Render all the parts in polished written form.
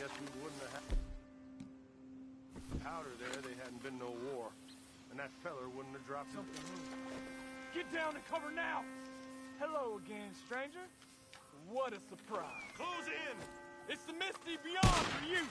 guess we wouldn't have had powder there. They hadn't been no war. And that feller wouldn't have dropped something. Get down and cover now! Hello again, stranger. What a surprise. Close in! It's the misty beyond for you!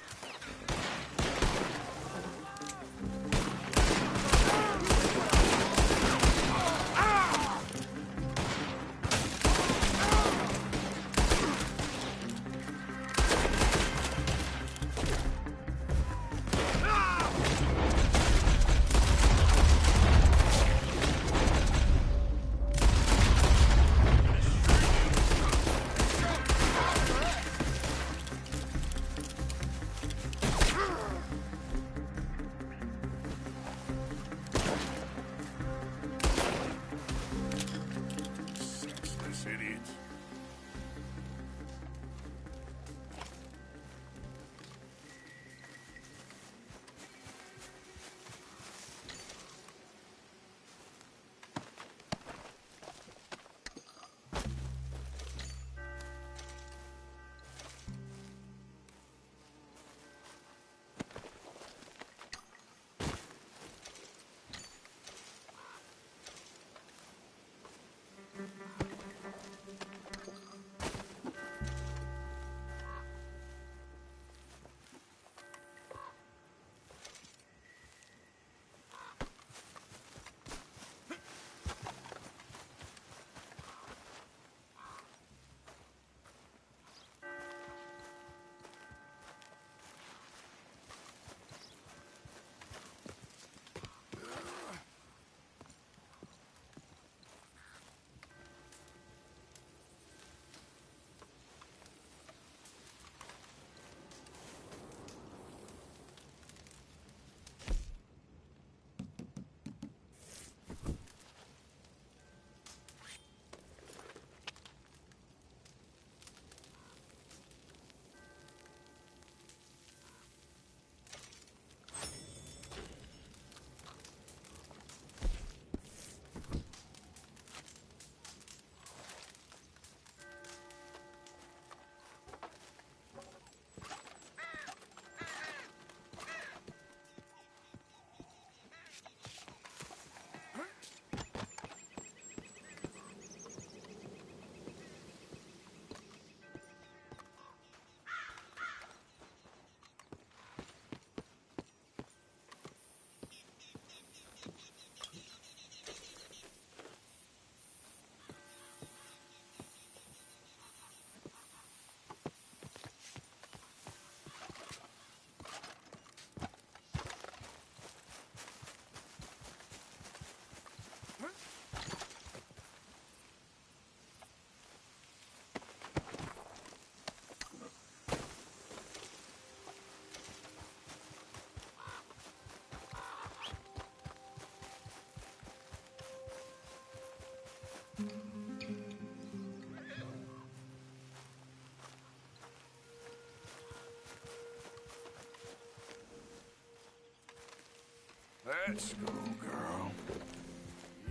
Let's go, girl.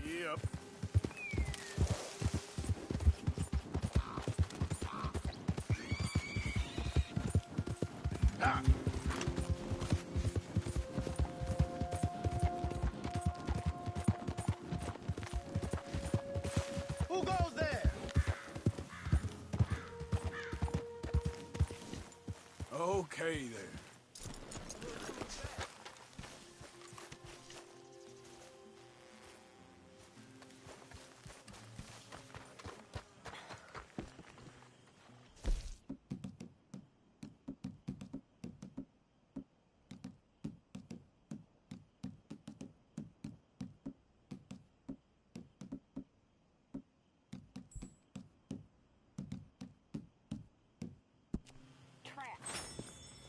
Yep. Ah. Who goes there? Okay, there.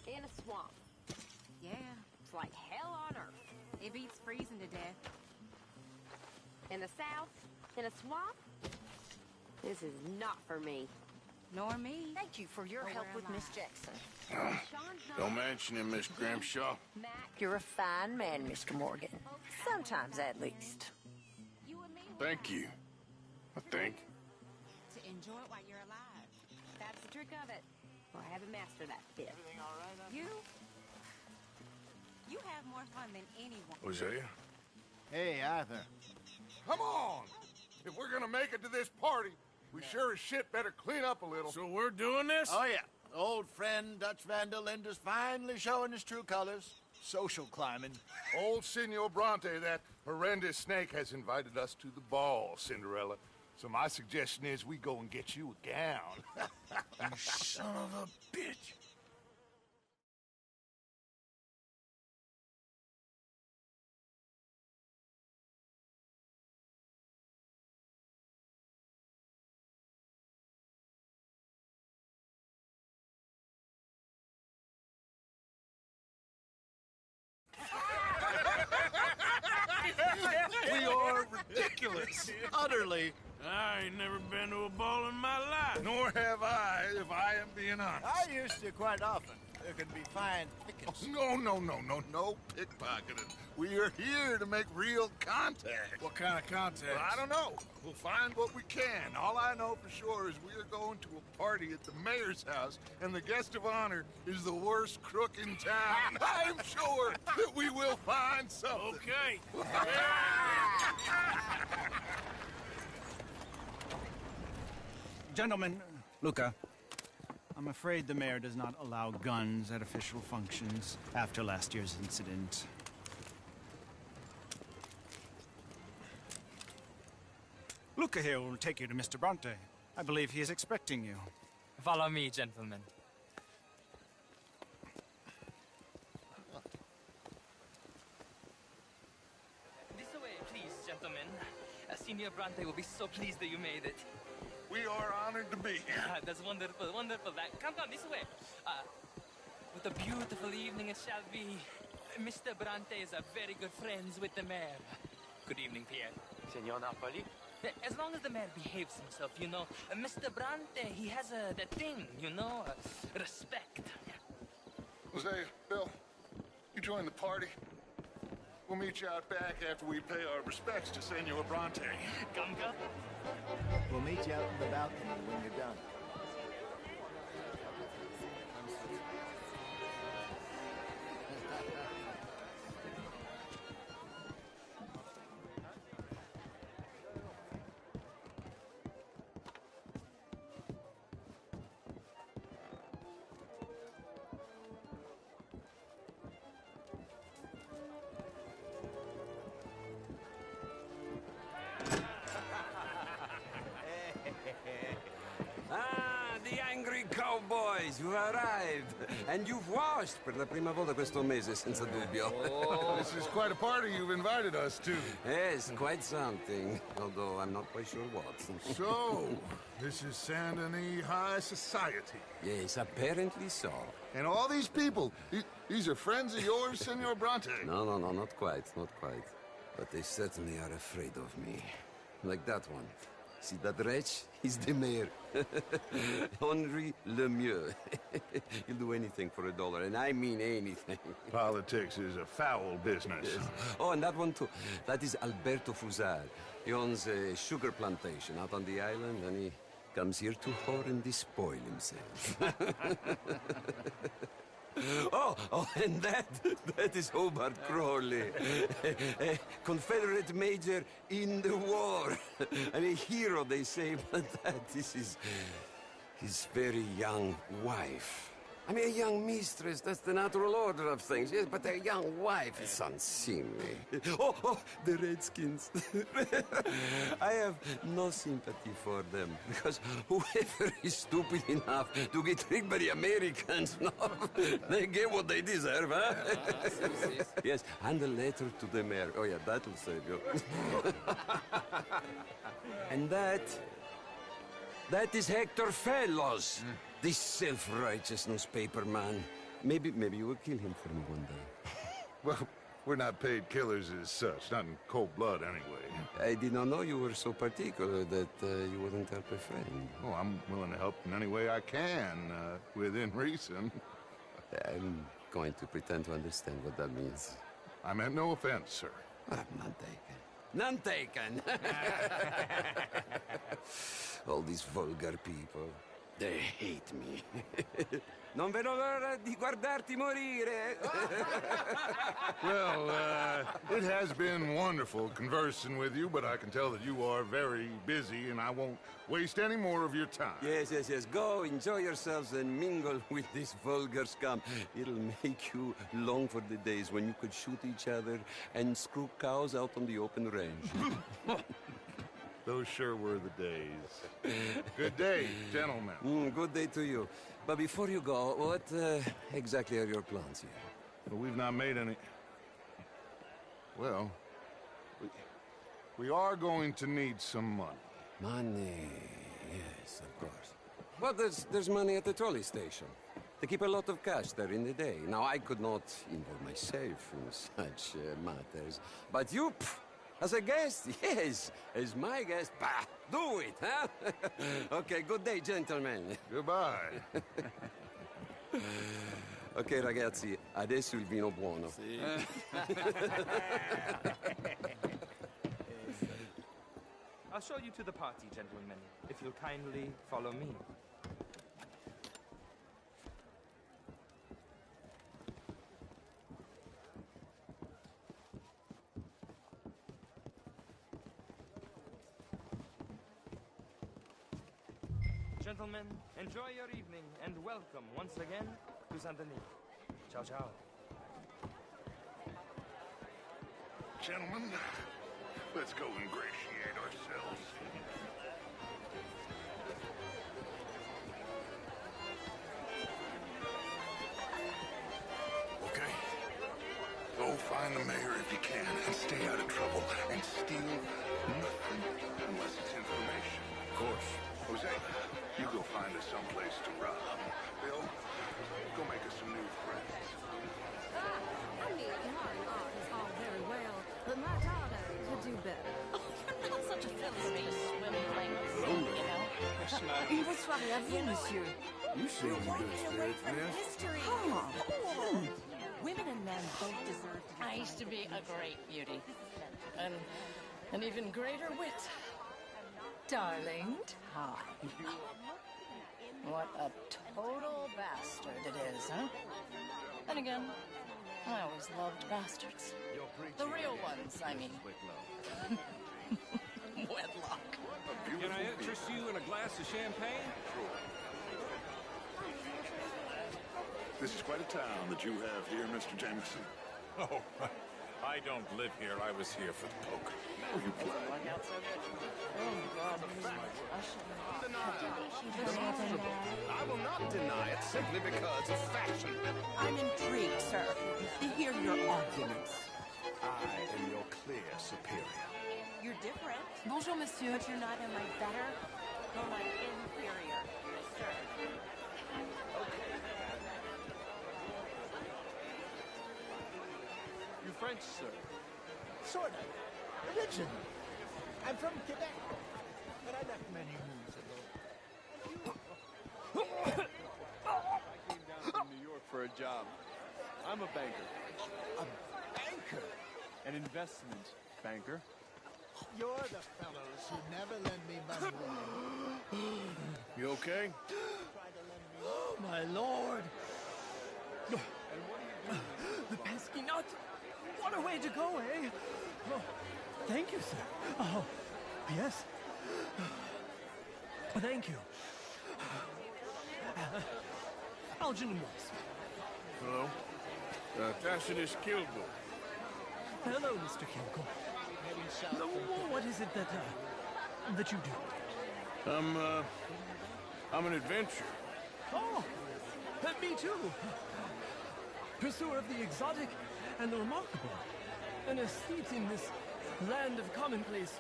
In a swamp. Yeah, It's like hell on earth. it beats freezing to death. In the south, in a swamp? This is not for me. Nor me. Thank you for your But help we're with Miss alive. Jackson. Sean's not... Don't mention him, Miss Grimshaw. Mac, You're a fine man, Mr. Morgan. Sometimes, at least. you and me... Thank you. I think. To enjoy it while you're alive. That's the trick of it. Or I haven't mastered that bit. You have more fun than anyone. Hosea? Hey, Arthur. Come on! If we're gonna make it to this party, we sure as shit better clean up a little. So we're doing this? Oh, yeah. Old friend Dutch Van der Linde's finally showing his true colors. Social climbing. Old Senor Bronte, that horrendous snake, has invited us to the ball, Cinderella. So my suggestion is we go and get you a gown. You son of a bitch. We are ridiculous. Utterly. I ain't never been to a ball in my life. Nor have I, if I am being honest. I used to quite often. There can be fine pickets. No pickpocketing. We are here to make real contact. What kind of contact? Well, I don't know. We'll find what we can. All I know for sure is we are going to a party at the mayor's house, and the guest of honor is the worst crook in town. I'm sure that we will find something. Okay. Gentlemen, Luca, I'm afraid the mayor does not allow guns at official functions after last year's incident. Luca here will take you to Mr. Bronte. I believe he is expecting you. Follow me, gentlemen. This way, please, gentlemen. Senior Bronte will be so pleased that you made it. We are honored to be here. That's wonderful, wonderful. Come, this way. What a beautiful evening it shall be. Mr. Bronte is a very good friends with the mayor. Good evening, Pierre. Senor Napoli? As long as the mayor behaves himself, you know. Mr. Bronte, he has that thing, you know, respect. Jose, Bill, you join the party. We'll meet you out back after we pay our respects to Senor Bronte. Come. We'll meet you out in the balcony when you're done. Ah, the angry cowboys, you've arrived. And you've washed per la prima volta questo mese, senza dubbio. This is quite a party you've invited us to. Yes, quite something. Although I'm not quite sure what. So, this is Saint Denis High Society. Yes, apparently so. And all these people, these are friends of yours, Senor Bronte? No, not quite, not quite. But they certainly are afraid of me. Like that one. See that wretch? He's the mayor. Henri Lemieux. He'll do anything for $1, and I mean anything. Politics is a foul business. Yes. Oh, and that one too. That is Alberto Fusar. He owns a sugar plantation out on the island, and he comes here to whore and despoil himself. Oh, and that is Hobart Crawley, a Confederate major in the war, and a hero, they say, but that is his very young wife. I mean, a young mistress, that's the natural order of things, yes, but a young wife is unseemly. Oh, the Redskins. I have no sympathy for them, because whoever is stupid enough to get tricked by the Americans, no, they get what they deserve, huh? Yes, and a letter to the mayor. Oh, yeah, that'll save you. And that is Hector Fellows. This self-righteous newspaper man. Maybe you will kill him for me one day. Well, we're not paid killers as such, not in cold blood anyway. I did not know you were so particular that you wouldn't help a friend. Oh, I'm willing to help in any way I can, within reason. I'm going to pretend to understand what that means. I meant no offense, sir. None taken. None taken! All these vulgar people. They hate me. Non vedo l'ora di guardarti morire. Well, it has been wonderful conversing with you, but I can tell that you are very busy, and I won't waste any more of your time. Yes. Go, enjoy yourselves, and mingle with this vulgar scum. It'll make you long for the days when you could shoot each other and screw cows out on the open range. Those sure were the days. Good day, gentlemen. Good day to you. But before you go, what exactly are your plans here? Well, we've not made any... Well, we are going to need some money. Money, yes, of course. Well, there's money at the trolley station. They keep a lot of cash there in the day. Now, I could not involve myself in such matters. But you, as a guest, yes, as my guest, bah, do it, huh? Okay, good day, gentlemen. Goodbye. Ok, ragazzi, adesso il vino buono. I'll show you to the party, gentlemen, if you'll kindly follow me. Gentlemen, enjoy your evening, and welcome once again to Saint Denis. Ciao, ciao. Gentlemen, let's go ingratiate ourselves. Okay. Go find the mayor if you can, and stay out of trouble, and steal nothing unless it's information. Of course. Jose, you go find us someplace to rob. Bill, go make us some new friends. I mean, it's all very well, but my daughter could do better. You're not such a Philistine swindling, you know. Une bonne soirée à vous, monsieur. You seem in good spirits, miss. History. Women and men both deserve to be. I used to be a great beauty. And an even greater wit. Darling, hi. What a total bastard it is, huh? And again, I always loved bastards. The real ones, I mean. Wedlock. Can I interest you in a glass of champagne? This is quite a town that you have here, Mr. Jameson. Oh, I don't live here. I was here for the poker. Oh, you play. I will not deny it simply because of fashion. I'm intrigued, sir, to hear your arguments. I am your clear superior. You're different, Bonjour, monsieur. but you're neither my better nor my inferior, sir. You French, sir? Sort of. Originally. I'm from Quebec, but I left many moons ago. I came down from New York for a job. I'm a banker. A banker? An investment banker. You're the fellows who never lend me money. You okay? Oh, my lord! And what are you doing? The pesky nut! What a way to go, eh? Oh, thank you, sir. Oh, yes. Thank you. Algernon Moss. Hello. Tacitus Kilgore. Hello, Mr. Kilgore. What is it that you do? I'm an adventurer. Oh, me too. Pursuer of the exotic and the remarkable. An aesthete in this land of commonplace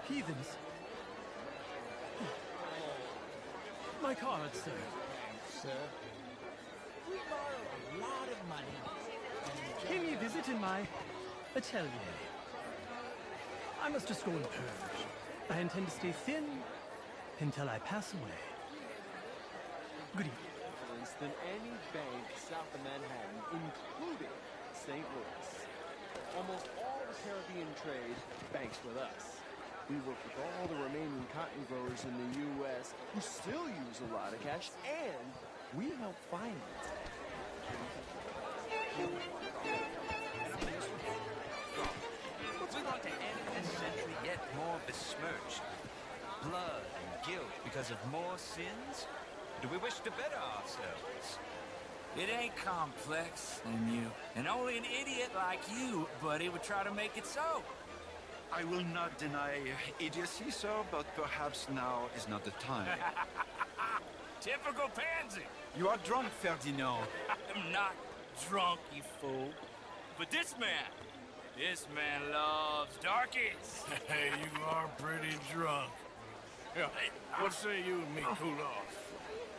heathens. My card, sir. Sir? We borrow a lot of money. Pay me a visit in my atelier. I must just go and purge. I intend to stay thin until I pass away. Good evening. Than any bank south of Manhattan, including St. Louis. Almost all the Caribbean trade banks with us. We work with all the remaining cotton growers in the U.S. who still use a lot of cash, and we help finance. We want to end this century yet more besmirched. Blood and guilt because of more sins? Do we wish to better ourselves? It ain't complex, you. And only an idiot like you, buddy, would try to make it so. I will not deny idiocy, sir, but perhaps now is not the time. Typical pansy. You are drunk, Ferdinand. I'm not drunk, you fool. But this man loves darkies. Hey, you are pretty drunk. Yeah, what say you and me cool off?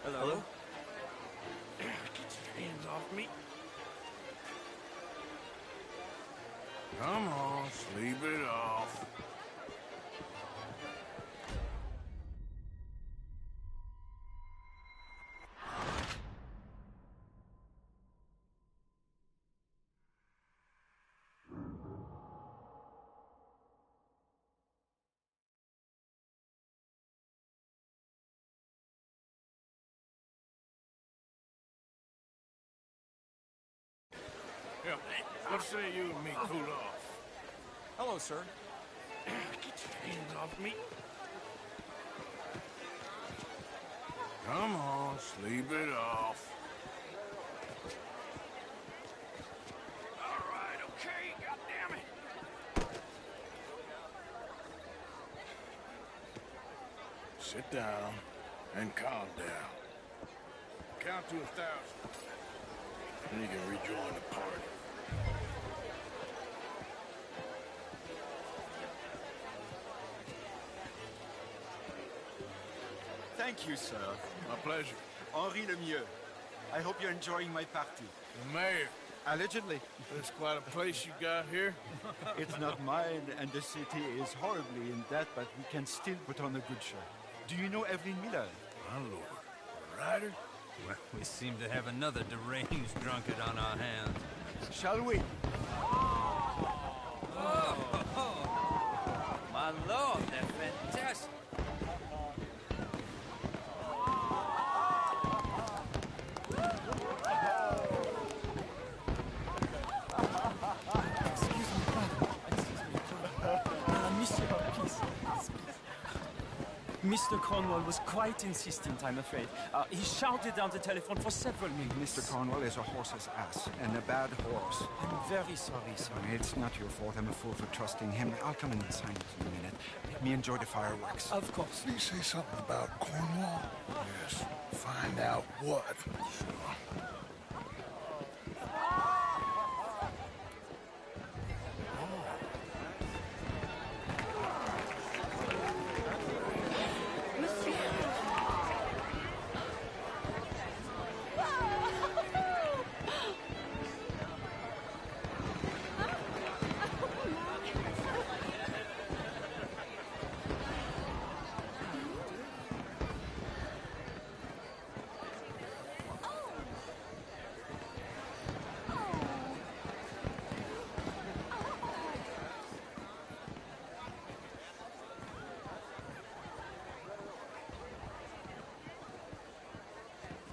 Hello? Get your hands off me. Come on, sleep it off. Yeah, what say you and me cool off? Hello, sir. Get your hands off me. Come on, sleep it off. All right, okay, goddammit. Sit down and calm down. Count to 1,000. Then you can rejoin the party. Thank you, sir. My pleasure. Henri Lemieux. I hope you're enjoying my party. The mayor. Allegedly. That's quite a place you got here. It's not mine, and the city is horribly in debt, but we can still put on a good show. Do you know Evelyn Miller? My lord. A writer? Well, we seem to have another deranged drunkard on our hands. Shall we? Oh, my lord, they're fantastic. Mr. Cornwall was quite insistent, I'm afraid. He shouted down the telephone for several minutes. Mr. Cornwall is a horse's ass, and a bad horse. I'm very sorry, sir. It's not your fault. I'm a fool for trusting him. I'll come in and sign it in a minute. Let me enjoy the fireworks. Of course. Did he say something about Cornwall? Yes. Find out what.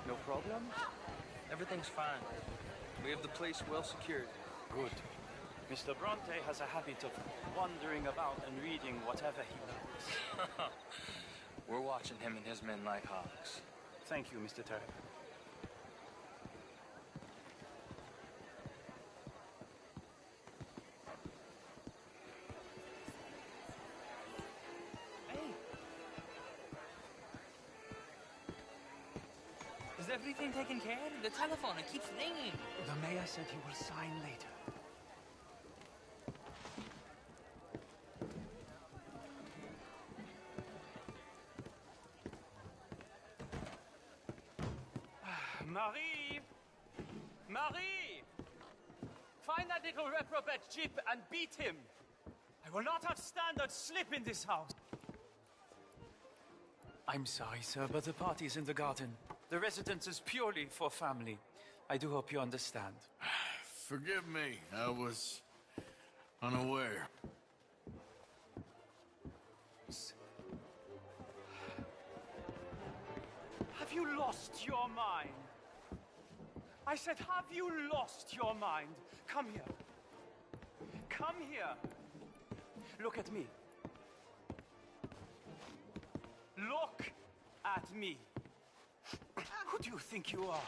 No problem? Everything's fine. We have the place well secured. Good. Mr. Bronte has a habit of wandering about and reading whatever he likes. We're watching him and his men like hawks. Thank you, Mr. Turk. Is everything taken care of? The telephone, it keeps ringing. The mayor said he will sign later. Marie! Marie! Find that little reprobate Jip and beat him. I will not have standard slip in this house. I'm sorry, sir, but the party's in the garden. The residence is purely for family. I do hope you understand. Forgive me. I was unaware. Have you lost your mind? I said, have you lost your mind? Come here. Come here. Look at me. Look at me. Who do you think you are?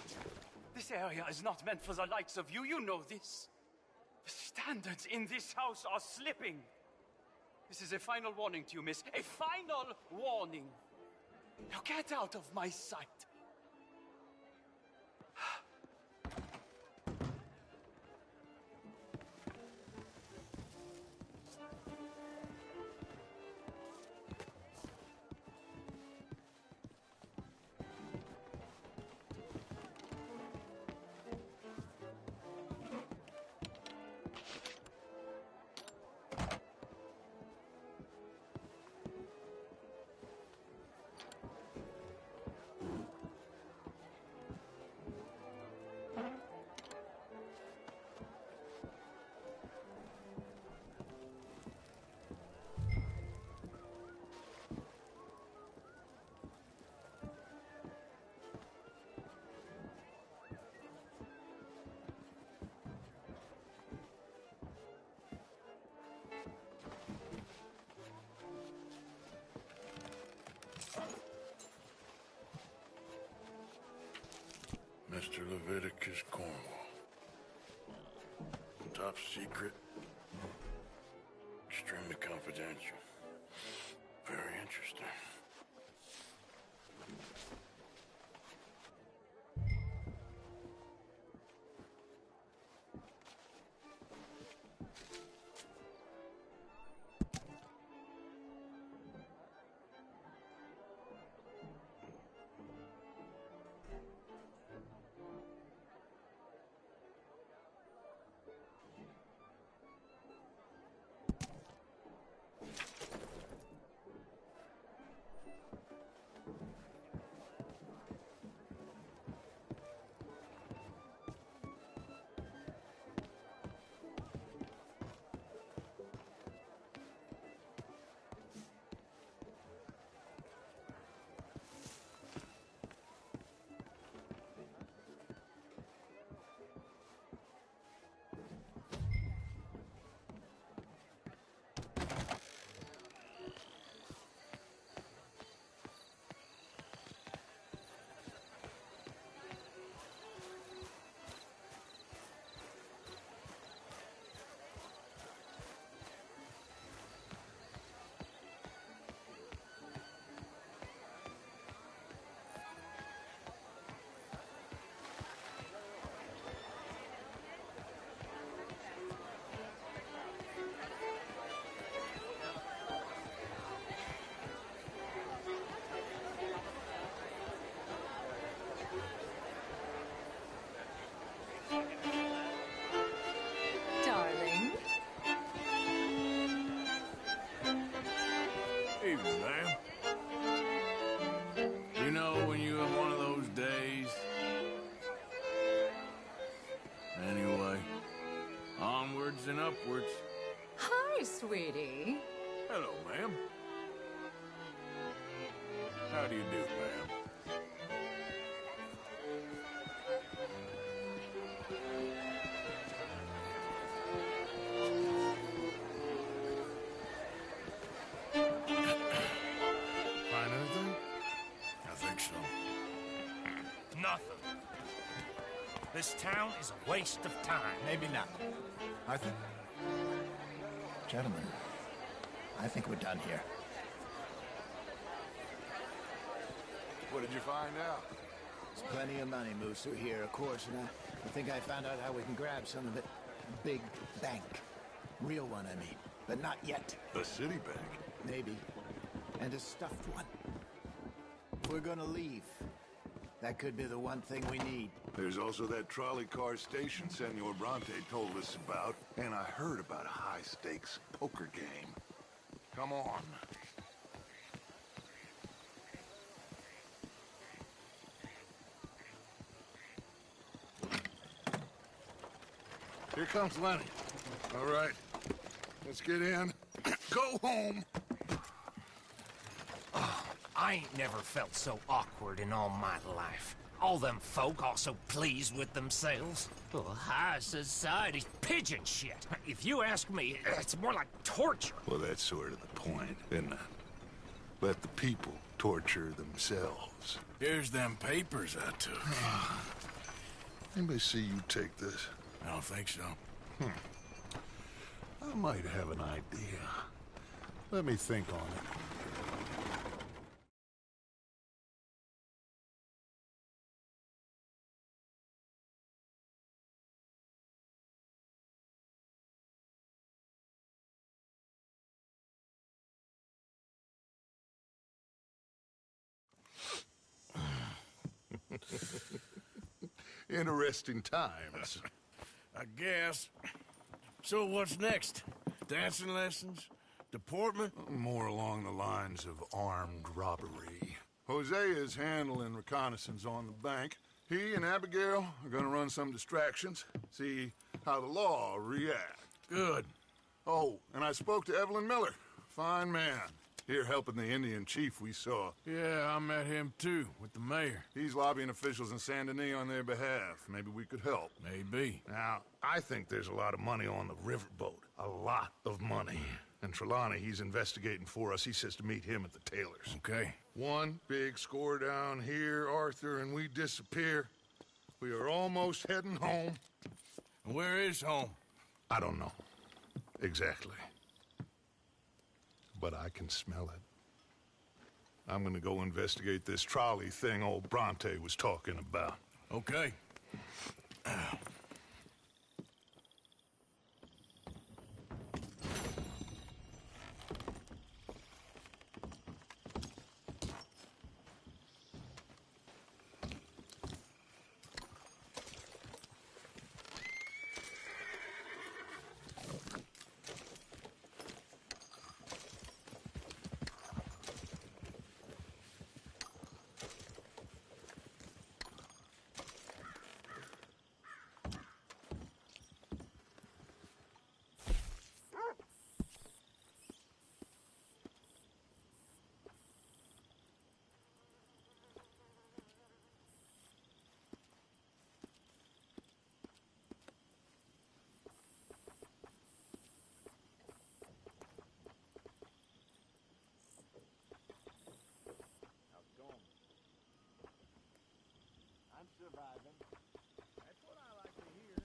This area is not meant for the likes of you. You know this. The standards in this house are slipping. This is a final warning to you, miss. A final warning. Now get out of my sight. Mr. Leviticus Cornwall. Top secret. Extremely confidential. Very interesting. Darling. Evening, ma'am. You know when you have one of those days? Anyway, onwards and upwards. Hi, sweetie. Hello, ma'am. How do you do, ma'am? Find anything? I think so. Nothing. This town is a waste of time. Maybe not. Arthur? Gentlemen, I think we're done here. What did you find out? There's plenty of money moves through here, of course, and I think I found out how we can grab some of it. A big bank. Real one, I mean. But not yet. A city bank? Maybe. And a stuffed one. If we're gonna leave, that could be the one thing we need. There's also that trolley car station Senor Bronte told us about, and I heard about a high-stakes poker game. Come on. Here comes Lenny. All right, let's get in. Go home. I ain't never felt so awkward in all my life. All them folk all so pleased with themselves. Oh, high society's pigeon shit. If you ask me, it's more like torture. Well, that's sort of the point, isn't it? Let the people torture themselves. Here's them papers I took. Anybody see you take this? I don't think so. I might have an idea. Let me think on it. Interesting times. I guess. So what's next? Dancing lessons? Deportment? More along the lines of armed robbery. Hosea is handling reconnaissance on the bank. He and Abigail are gonna run some distractions, see how the law reacts. Good. Oh, and I spoke to Evelyn Miller. Fine man. Here helping the Indian chief we saw. Yeah, I met him too, with the mayor. He's lobbying officials in Saint Denis on their behalf. Maybe we could help. Maybe. Now, I think there's a lot of money on the riverboat. A lot of money. And Trelawney, he's investigating for us. He says to meet him at the Taylor's. Okay. One big score down here, Arthur, and we disappear. We are almost heading home. Where is home? I don't know. Exactly. But I can smell it. I'm gonna go investigate this trolley thing old Bronte was talking about. Okay. Surviving. That's what I like to hear.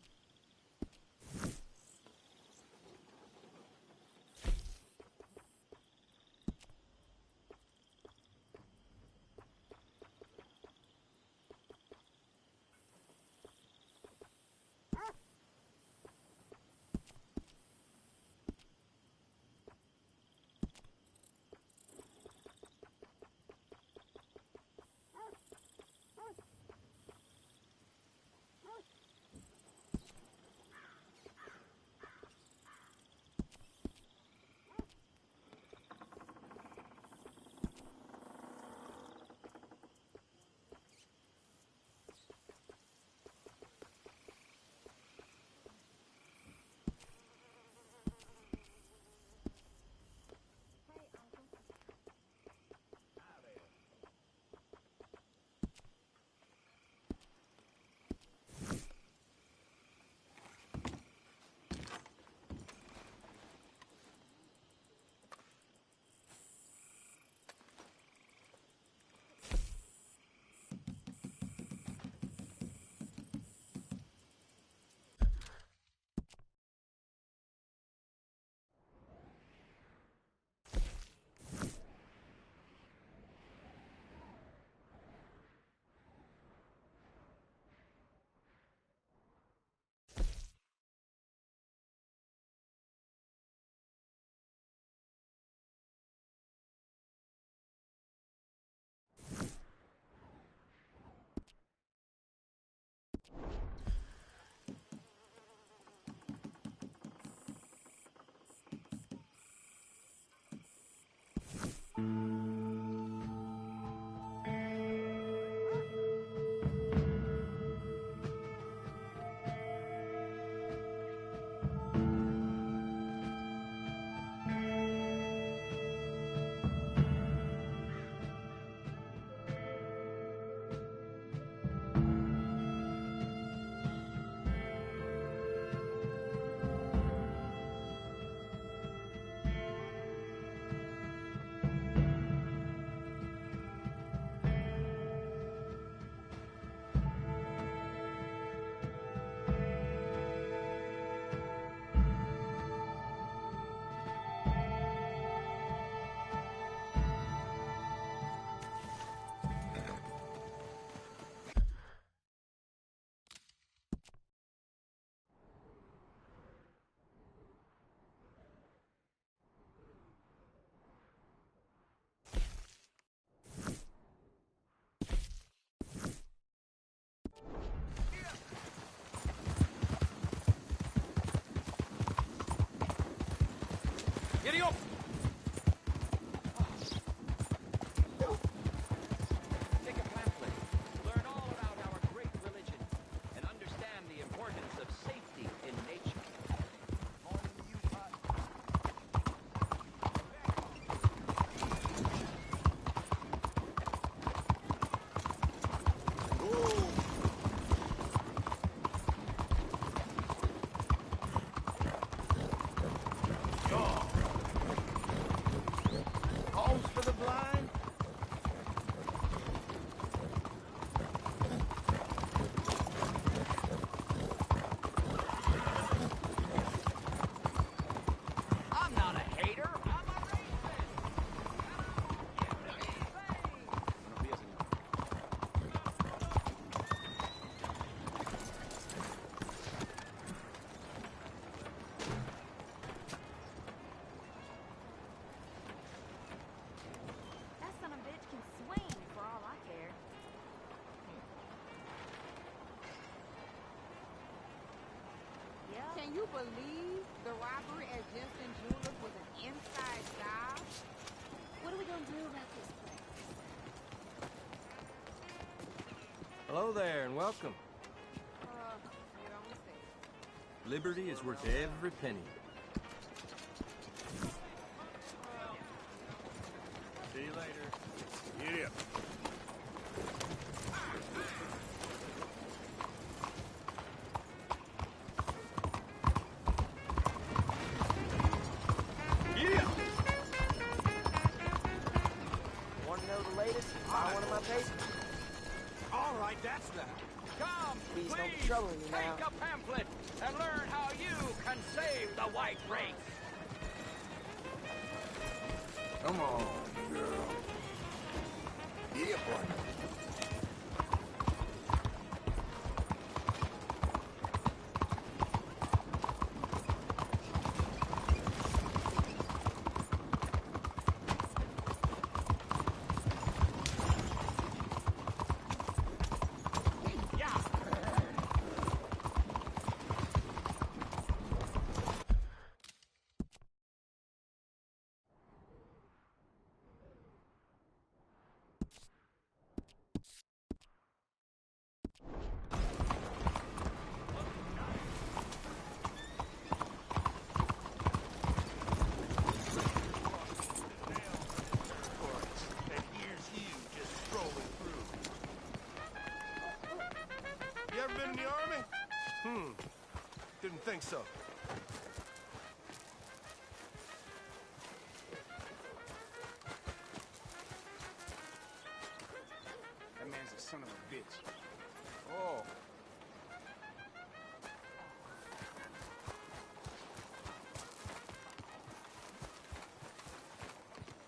Can you believe the robbery at Jensen Jewelers was an inside job? What are we gonna do about this place? Hello there, and welcome. Your own state. Liberty is worth every penny. See you later. Get up. Want to know the latest? Buy one of my papers. All right, that's that. Come, Please don't be troubling me now. take a pamphlet and learn how you can save the white race. Come on, girl. Yeah, boy. You ever been in the army? Didn't think so. That man's a son of a bitch. Oh.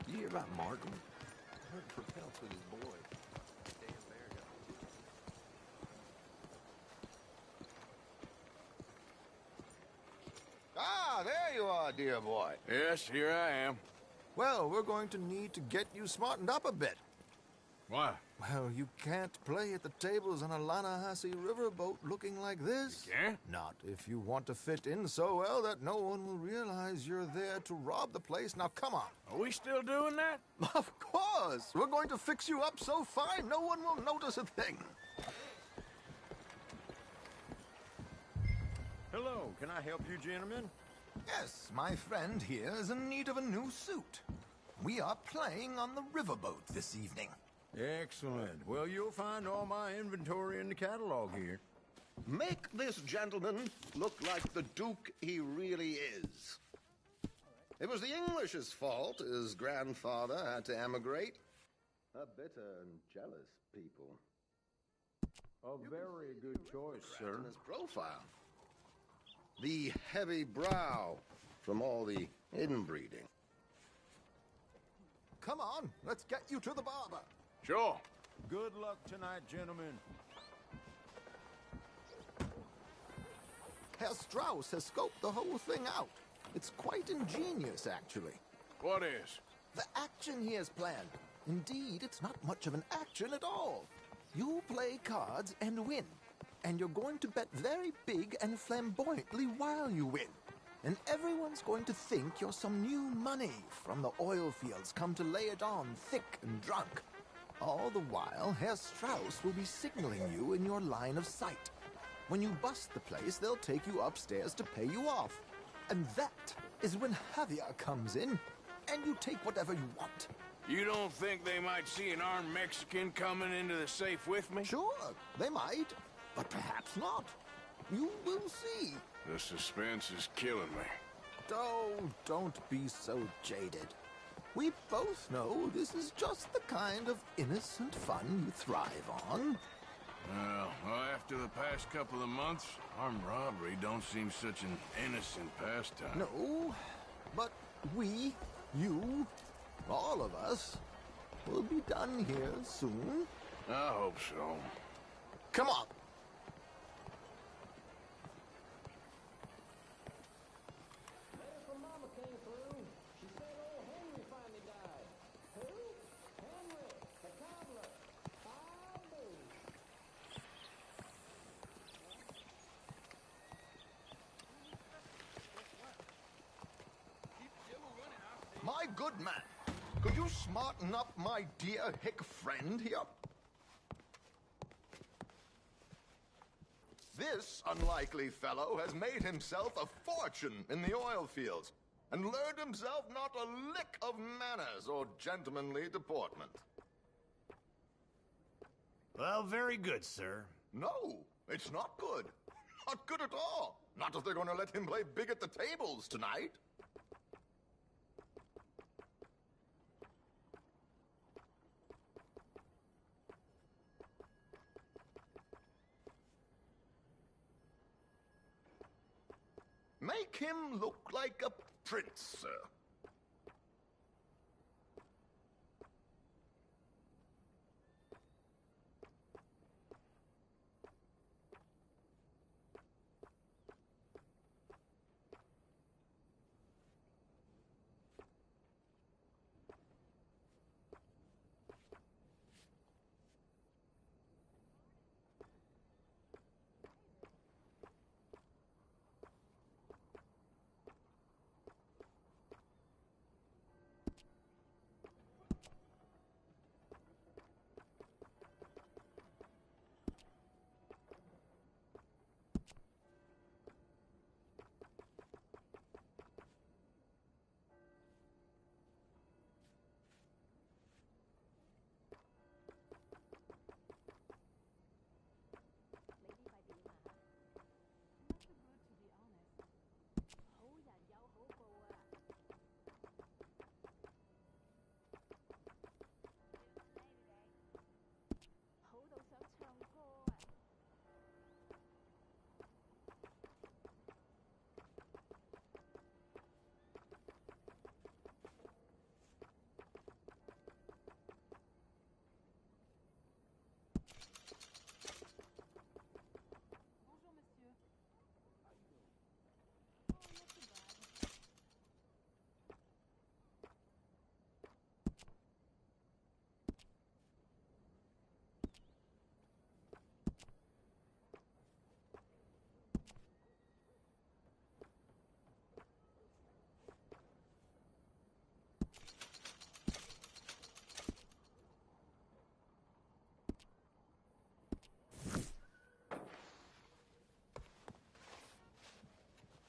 You hear about Martin? I heard Propel's with his boy. Damn bear got Ah, there you are, dear boy. Yes, here I am. Well, we're going to need to get you smartened up a bit. Why? Well, you can't play at the tables on a Lanahassee riverboat looking like this. You can't? Not if you want to fit in so well that no one will realize you're there to rob the place. Now, come on. Are we still doing that? Of course. We're going to fix you up so fine no one will notice a thing. Hello, can I help you, gentlemen? Yes, my friend here is in need of a new suit. We are playing on the riverboat this evening. Excellent. Well, you'll find all my inventory in the catalog here. Make this gentleman look like the Duke he really is. It was the English's fault his grandfather had to emigrate. A bitter and jealous people. A very good choice, sir. In his profile. The heavy brow from all the inbreeding. Come on, let's get you to the barber. Sure. Good luck tonight, gentlemen. Herr Strauss has scoped the whole thing out. It's quite ingenious, actually. What is? The action he has planned. Indeed, it's not much of an action at all. You play cards and win. And you're going to bet very big and flamboyantly while you win. And everyone's going to think you're some new money from the oil fields come to lay it on thick and drunk. All the while, Herr Strauss will be signaling you in your line of sight. When you bust the place, they'll take you upstairs to pay you off. And that is when Javier comes in, and you take whatever you want. You don't think they might see an armed Mexican coming into the safe with me? Sure, they might, but perhaps not. You will see. The suspense is killing me. Oh, don't be so jaded. We both know this is just the kind of innocent fun you thrive on. Well, after the past couple of months, armed robbery don't seem such an innocent pastime. No, but we, you, all of us, will be done here soon. I hope so. Come on. Good man. Could you smarten up my dear hick friend here? This unlikely fellow has made himself a fortune in the oil fields and learned himself not a lick of manners or gentlemanly deportment. Well, very good, sir. No, it's not good. Not good at all. Not if they're going to let him play big at the tables tonight. Make him look like a prince, sir.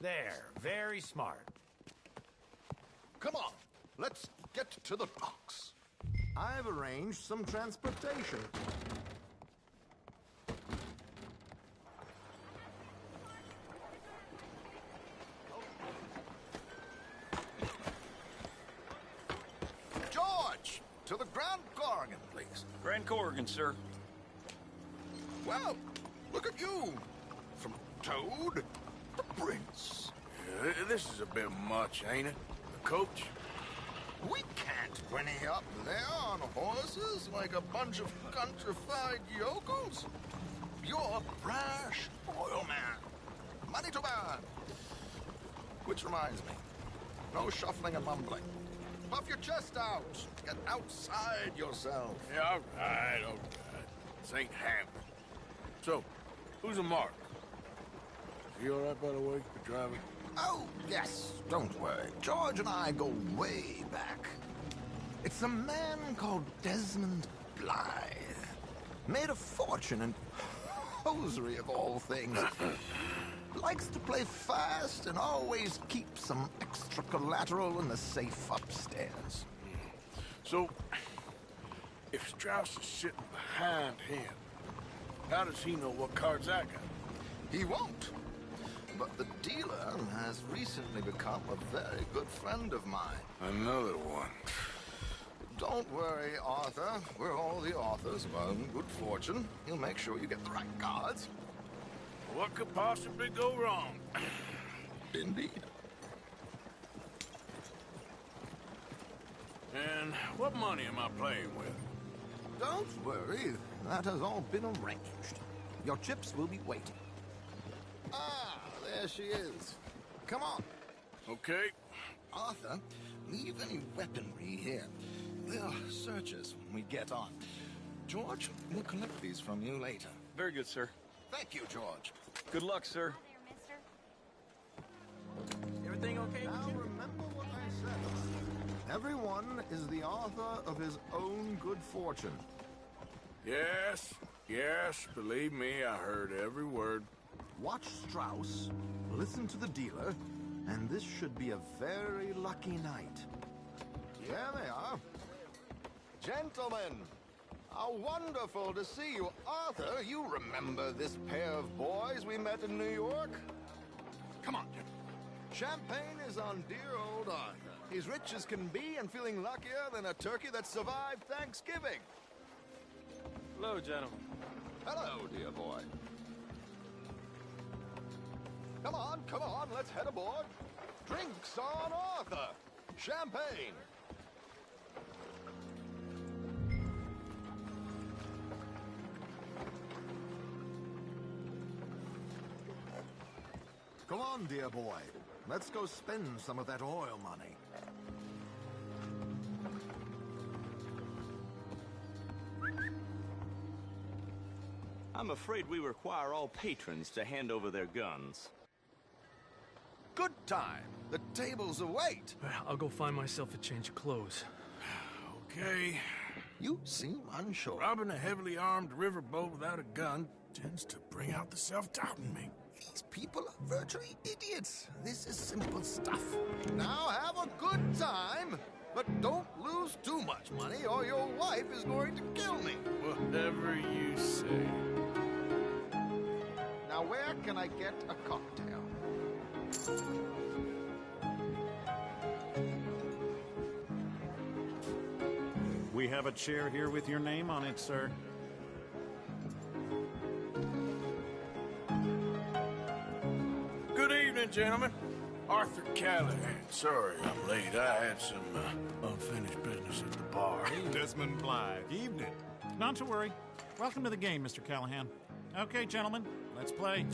There, very smart. Come on, let's get to the docks. I've arranged some transportation. George, to the Grand Corrigan, please. Grand Corrigan, sir. Well, look at you. From Toad to Prince. This is a bit much, ain't it? The coach? We can't whinny up there on horses like a bunch of countrified yokels. You're a brash oil man. Money to burn. Which reminds me, no shuffling and mumbling. Puff your chest out. Get outside yourself. Yeah, all right. This ain't happening. So, who's a mark? Is he all right, by the way, the driver? Oh, yes, don't worry. George and I go way back. It's a man called Desmond Blythe. Made a fortune in hosiery of all things. Likes to play fast and always keep some extra collateral in the safe upstairs. So, if Strauss is sitting behind him, how does he know what cards I got? He won't. But the dealer has recently become a very good friend of mine. Another one. Don't worry, Arthur. We're all the authors of our own good fortune. He'll make sure you get the right cards. What could possibly go wrong? Indeed. And what money am I playing with? Don't worry. That has all been arranged. Your chips will be waiting. Ah, there she is. Come on. Okay. Arthur, leave any weaponry here. They'll search us when we get on. George, we'll collect these from you later. Very good, sir. Thank you, George. Good luck, sir. Hi there, mister. Everything okay Now with you? remember what I said. Everyone is the author of his own good fortune. Yes, yes, believe me, I heard every word. Watch Strauss, listen to the dealer, and this should be a very lucky night. Here they are. Gentlemen, how wonderful to see you. Arthur, you remember this pair of boys we met in New York? Come on, gentlemen. Champagne is on dear old Arthur. He's rich as can be and feeling luckier than a turkey that survived Thanksgiving. Hello, gentlemen. Hello, dear boy. Come on, let's head aboard. Drinks on Arthur. Champagne. Come on, dear boy. Let's go spend some of that oil money. I'm afraid we require all patrons to hand over their guns. Good time. The tables await. I'll go find myself a change of clothes. Okay. You seem unsure. Robbing a heavily armed riverboat without a gun tends to bring out the self-doubt in me. These people are virtually idiots. This is simple stuff. Now have a good time, but don't lose too much money or your wife is going to kill me. Whatever you say. Now where can I get a cocktail? We have a chair here with your name on it, sir. Good evening, gentlemen. Arthur Callahan. Sorry I'm late. I had some unfinished business at the bar. Desmond Blythe. Evening. Not to worry. Welcome to the game, Mr. Callahan. Okay, gentlemen, let's play.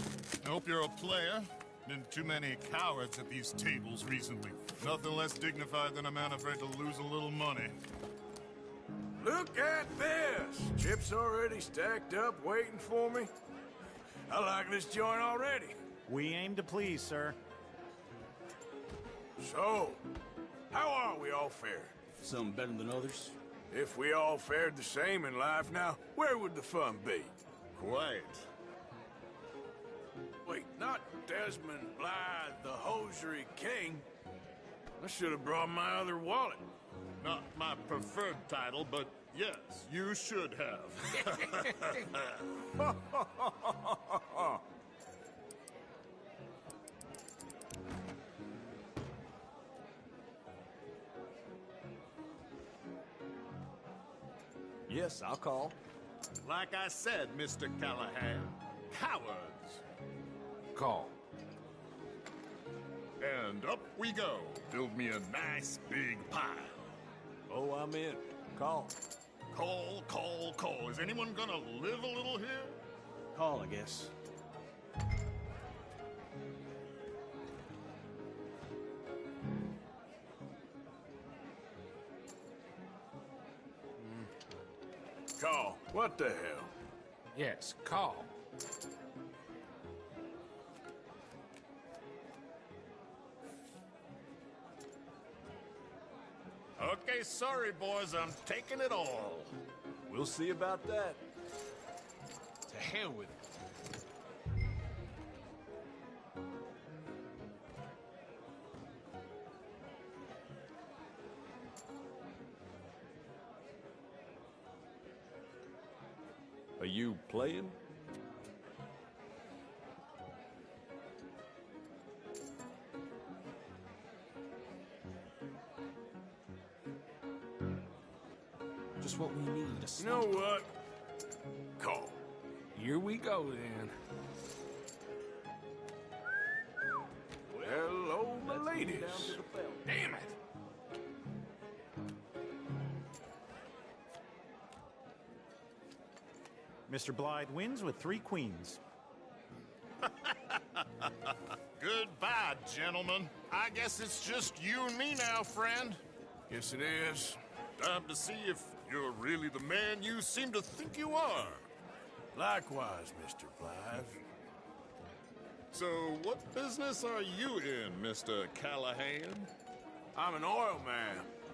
I hope you're a player. Been too many cowards at these tables recently. Nothing less dignified than a man afraid to lose a little money. Look at this! Chips already stacked up, waiting for me. I like this joint already. We aim to please, sir. So, how are we all fared? Some better than others. If we all fared the same in life now, where would the fun be? Quiet. Wait, not Desmond Blythe, the hosiery king. I should have brought my other wallet. Not my preferred title, but yes, you should have. Yes, I'll call. Like I said, Mr. Callahan, cowards. Call. And up we go. Build me a nice big pile. Oh, I'm in. Call. Call, call, call. Is anyone gonna live a little here? Call, I guess. Call. What the hell? Yes, call. Okay, sorry, boys. I'm taking it all. We'll see about that. To hell with it. Are you playing? Just what we need. You know what? Call. Here we go, then. Hello, my ladies. Damn it. Mr. Blythe wins with 3 queens. Goodbye, gentlemen. I guess it's just you and me now, friend. Yes, it is. Time to see if you're really the man you seem to think you are. Likewise, Mr. Blythe. So, what business are you in, Mr. Callahan? I'm an oil man.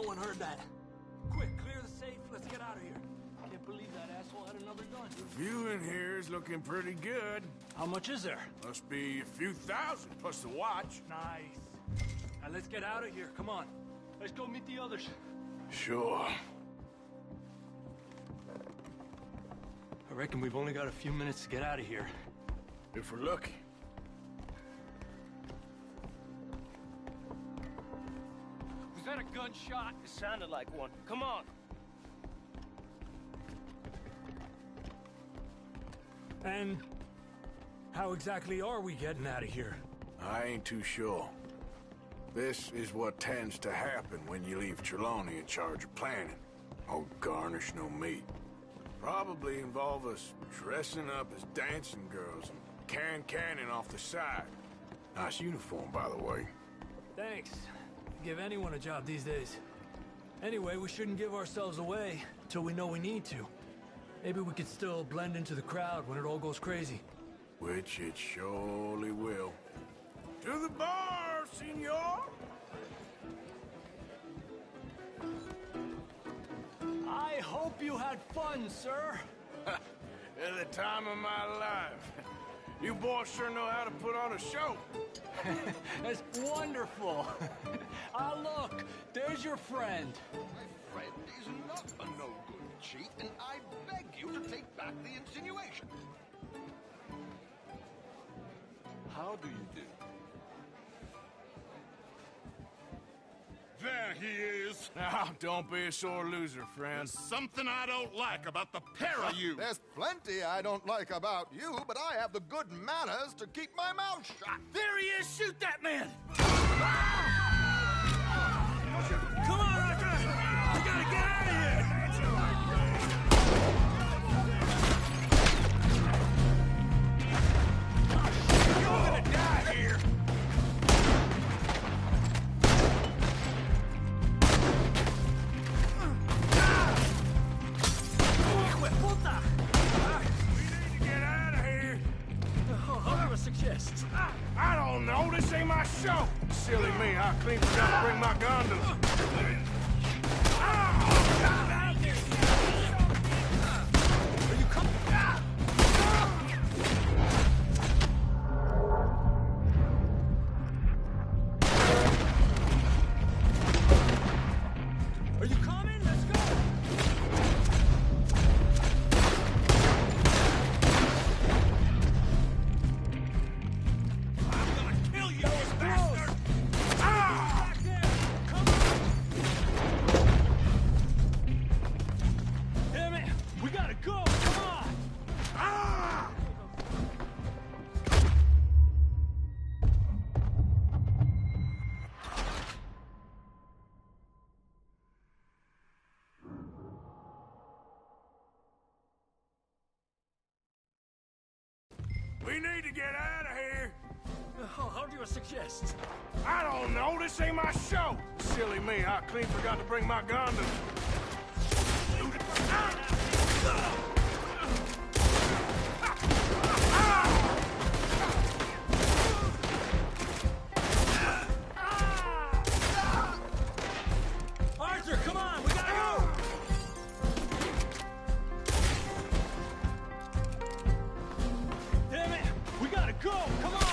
no one heard that. Quick, clear the safe. Let's get out of here. Can't believe that asshole had another gun. The view in here is looking pretty good. How much is there? Must be a few thousand, plus the watch. Nice. Now let's get out of here. Come on. Let's go meet the others. Sure. I reckon we've only got a few minutes to get out of here. If we're lucky. Was that a gunshot? It sounded like one. Come on. And how exactly are we getting out of here? I ain't too sure. This is what tends to happen when you leave Trelawney in charge of planning. Oh, garnish no meat. Probably involve us dressing up as dancing girls and canning off the side. Nice uniform, by the way. Thanks. Give anyone a job these days. Anyway, we shouldn't give ourselves away till we know we need to. Maybe we could still blend into the crowd when it all goes crazy. Which it surely will. To the bar, senor! I hope you had fun, sir. At the time of my life. You boys sure know how to put on a show. That's wonderful. Look, there's your friend. My friend is not a no-good cheat, and I beg you to take back the insinuation. How do you do? There he is. Now, don't be a sore loser, friend. There's something I don't like about the pair of you. There's plenty I don't like about you, but I have the good manners to keep my mouth shut. There he is! Shoot that man! Come on, Arthur! We gotta get out of here! You're gonna die here! Suggest. I don't know. This ain't my show. Silly me. I clean forgot to bring my gondola. Are you coming? Are you coming? Let's go. We need to get out of here. How do you suggest? I don't know. This ain't my show. Silly me. I clean forgot to bring my gondola. Arthur, come on! We gotta go! Damn it! We gotta go! Come on!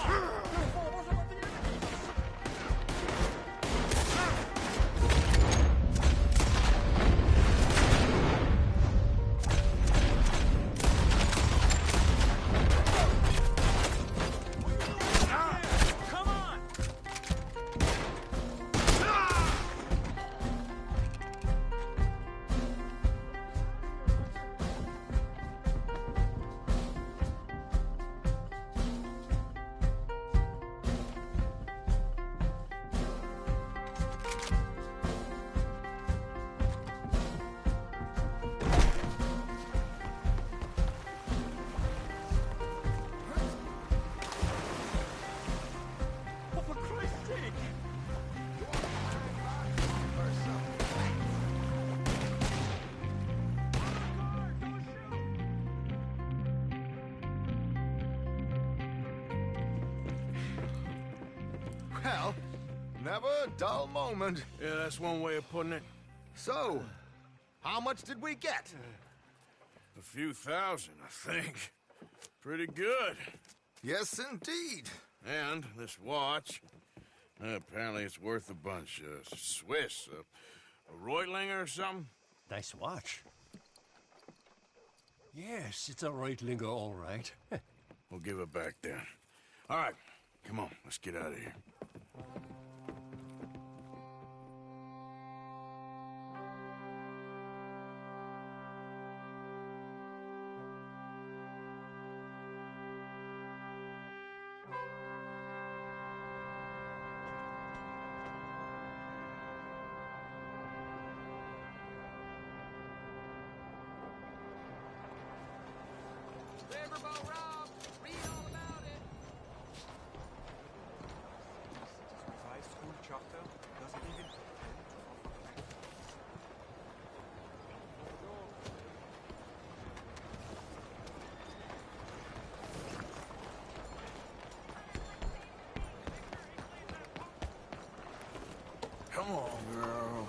Well, never a dull moment. Yeah, that's one way of putting it. So, how much did we get? A few thousand, I think. Pretty good. Yes, indeed. And this watch, apparently it's worth a bunch. Swiss, a Reutlinger or something? Nice watch. Yes, it's a Reutlinger, all right. We'll give it back then. All right, come on, let's get out of here. Riverboat Rob, read all about it. Revised school charter doesn't even Come on, girl.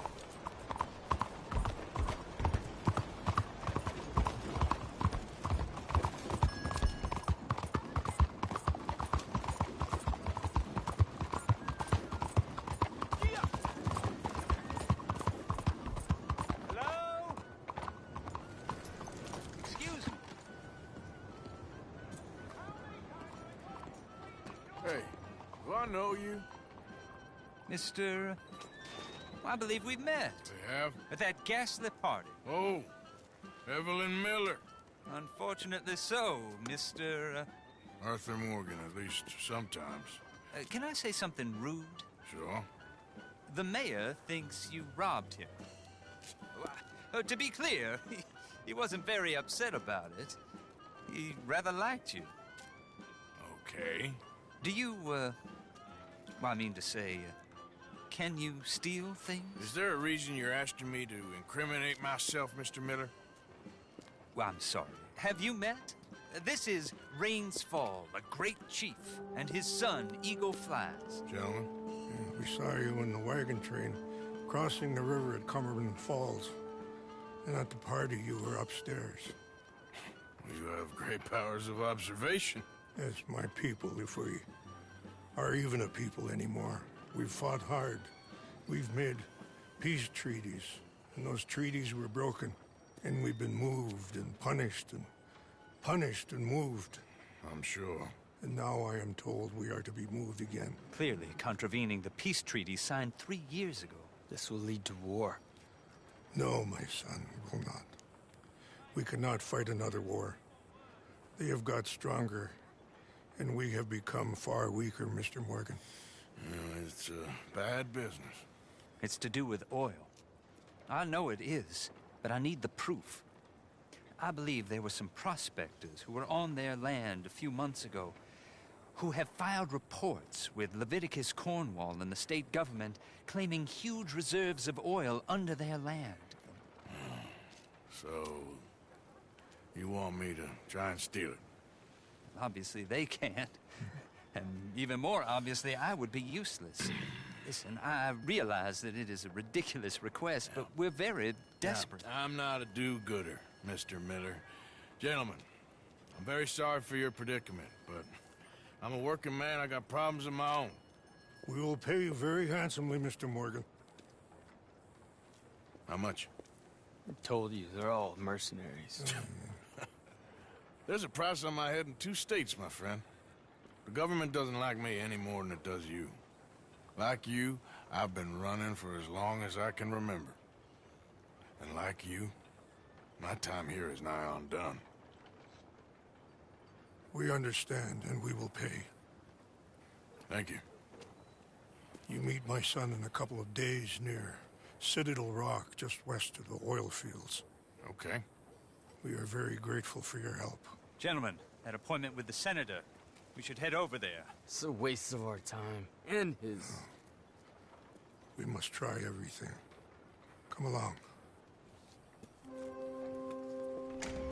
Hey, do I know you? Mr. I believe we've met. We have? At that ghastly party. Oh, Evelyn Miller. Unfortunately so, Mr. Arthur Morgan, at least sometimes. Can I say something rude? Sure. The mayor thinks you robbed him. To be clear, he wasn't very upset about it. He rather liked you. Okay. Do you, well, I mean to say, can you steal things? Is there a reason you're asking me to incriminate myself, Mr. Miller? Well, I'm sorry. Have you met? This is Rains Fall, a great chief, and his son, Eagle Flies. Gentlemen? Yeah, we saw you in the wagon train, crossing the river at Cumberland Falls. And at the party, you were upstairs. You have great powers of observation. As my people, if we are even a people anymore. We've fought hard. We've made peace treaties. And those treaties were broken. And we've been moved and punished and moved. I'm sure. And now I am told we are to be moved again. Clearly contravening the peace treaty signed 3 years ago. This will lead to war. No, my son, it will not. We cannot fight another war. They have got stronger, and we have become far weaker, Mr. Morgan. It's bad business. It's to do with oil. I know it is, but I need the proof. I believe there were some prospectors who were on their land a few months ago who have filed reports with Leviticus Cornwall and the state government claiming huge reserves of oil under their land. So, you want me to try and steal it? Obviously they can't. And even more obviously, I would be useless. Listen, I realize that it is a ridiculous request, but we're very desperate. Now, I'm not a do-gooder, Mr. Miller. Gentlemen, I'm very sorry for your predicament, but I'm a working man. I got problems of my own. We will pay you very handsomely, Mr. Morgan. How much? I told you, they're all mercenaries. There's a price on my head in 2 states, my friend. The government doesn't like me any more than it does you. Like you, I've been running for as long as I can remember. And like you, my time here is nigh on done. We understand, and we will pay. Thank you. You meet my son in a couple of days near Citadel Rock, just west of the oil fields. Okay. We are very grateful for your help. Gentlemen, that appointment with the senator. We should head over there. It's a waste of our time. And his. We must try everything. Come along.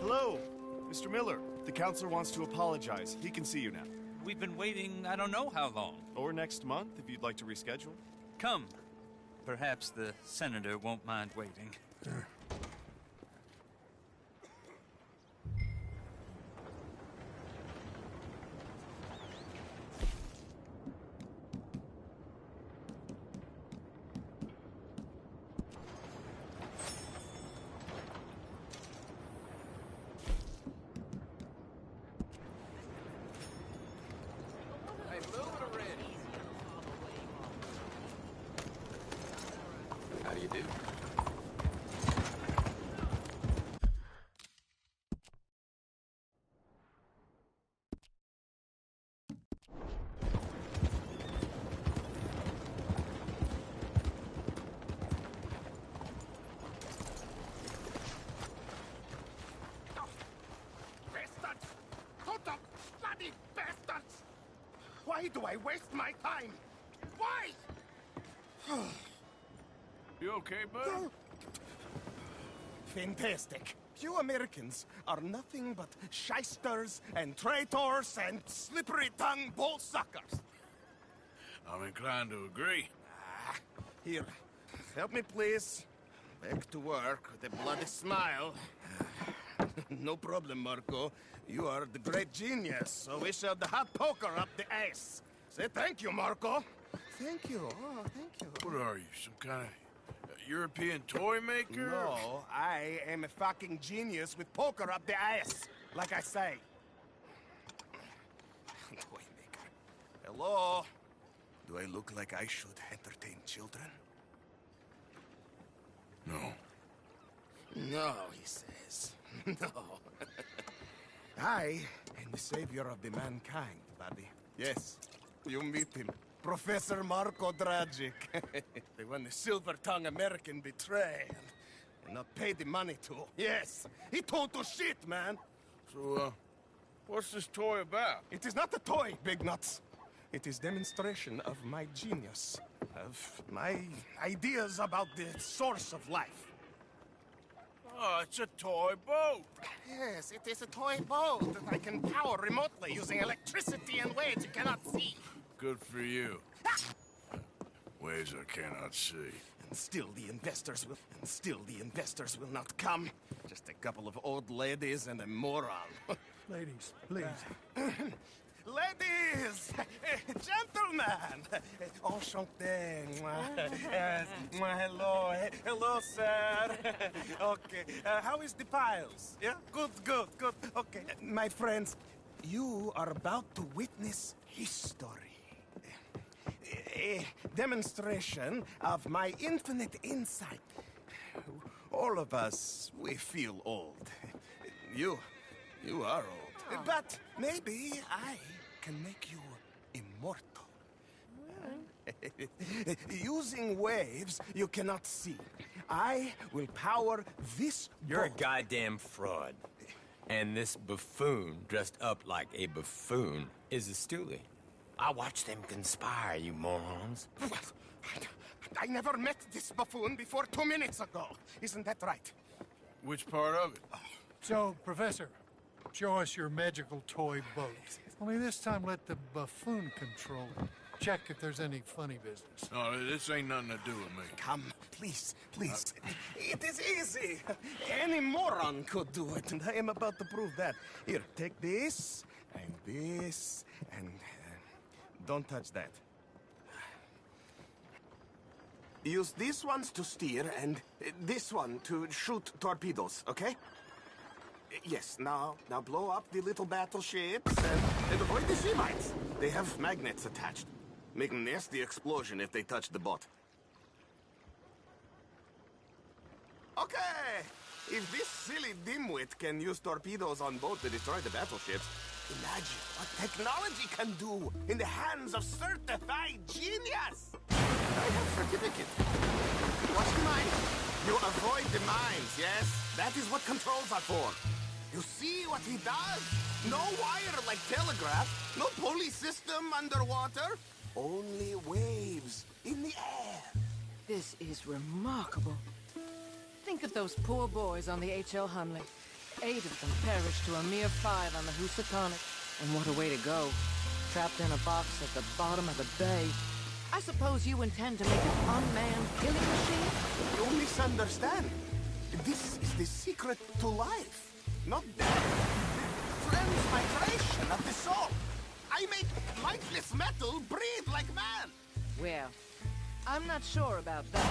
Hello, Mr. Miller. The counselor wants to apologize. He can see you now. We've been waiting I don't know how long. Or next month, if you'd like to reschedule. Come. Perhaps the senator won't mind waiting. How do you do? Bastards! Total bloody bastards! Why do I waste my time? Why? You okay, bud? Fantastic. You Americans are nothing but shysters and traitors and slippery-tongued bull suckers. I'm inclined to agree. Here, help me please. Back to work with a bloody smile. No problem, Marco. You are the great genius, so we shall the hot poker up the ass. Say thank you, Marco. Thank you. Oh, thank you. What are you, some kind of European toy maker? No, I am a fucking genius with poker up the ass, like I say. Toy maker. Hello? Do I look like I should entertain children? No. No, he says. No. I am the savior of the mankind, buddy. Yes, you meet him. Professor Marco Dragic. The one the silver-tongued American betrayed and not paid the money to. Yes, he told to shit, man. So, what's this toy about? It is not a toy, Big Nuts. It is demonstration of my genius, of my ideas about the source of life. Oh, it's a toy boat. Yes, it is a toy boat that I can power remotely using electricity in ways you cannot see. Good for you. Ways I cannot see. And still the investors will not come. Just a couple of old ladies and a moron. Ladies, please. Ladies! Gentlemen! Enchanté. Yes. Hello. Hello, sir. Okay. How is the piles? Yeah? Good. Okay. My friends, you are about to witness history. A demonstration of my infinite insight. All of us, we feel old. You are old. But maybe I can make you immortal. Using waves you cannot see. I will power this You're a boat. goddamn fraud. And this buffoon, dressed up like a buffoon, is a stoolie. I watched them conspire, you morons. I never met this buffoon before 2 minutes ago. Isn't that right? Which part of it? So, Professor, show us your magical toy boat. Only this time let the buffoon control it. Check if there's any funny business. No, this ain't nothing to do with me. Come, please. It is easy. Any moron could do it, and I am about to prove that. Here, take this, and don't touch that. Use these ones to steer, and this one to shoot torpedoes, okay? Yes, now blow up the little battleships, and avoid the sea mites. They have magnets attached. Make a nasty explosion if they touch the boat. Okay! If this silly dimwit can use torpedoes on boat to destroy the battleships, imagine what technology can do in the hands of certified genius! I have certificate. Watch the mine. You avoid the mines, yes? That is what controls are for. You see what he does? No wire like telegraph, no pulley system underwater, only waves in the air. This is remarkable. Think of those poor boys on the ⱤЯØау. 8 of them perished to a mere 5 on the Housatonic. And what a way to go. Trapped in a box at the bottom of the bay. I suppose you intend to make an unmanned killing machine? You misunderstand. This is the secret to life. Not death. Transmigration of the soul. I make lifeless metal breathe like man. Well, I'm not sure about that.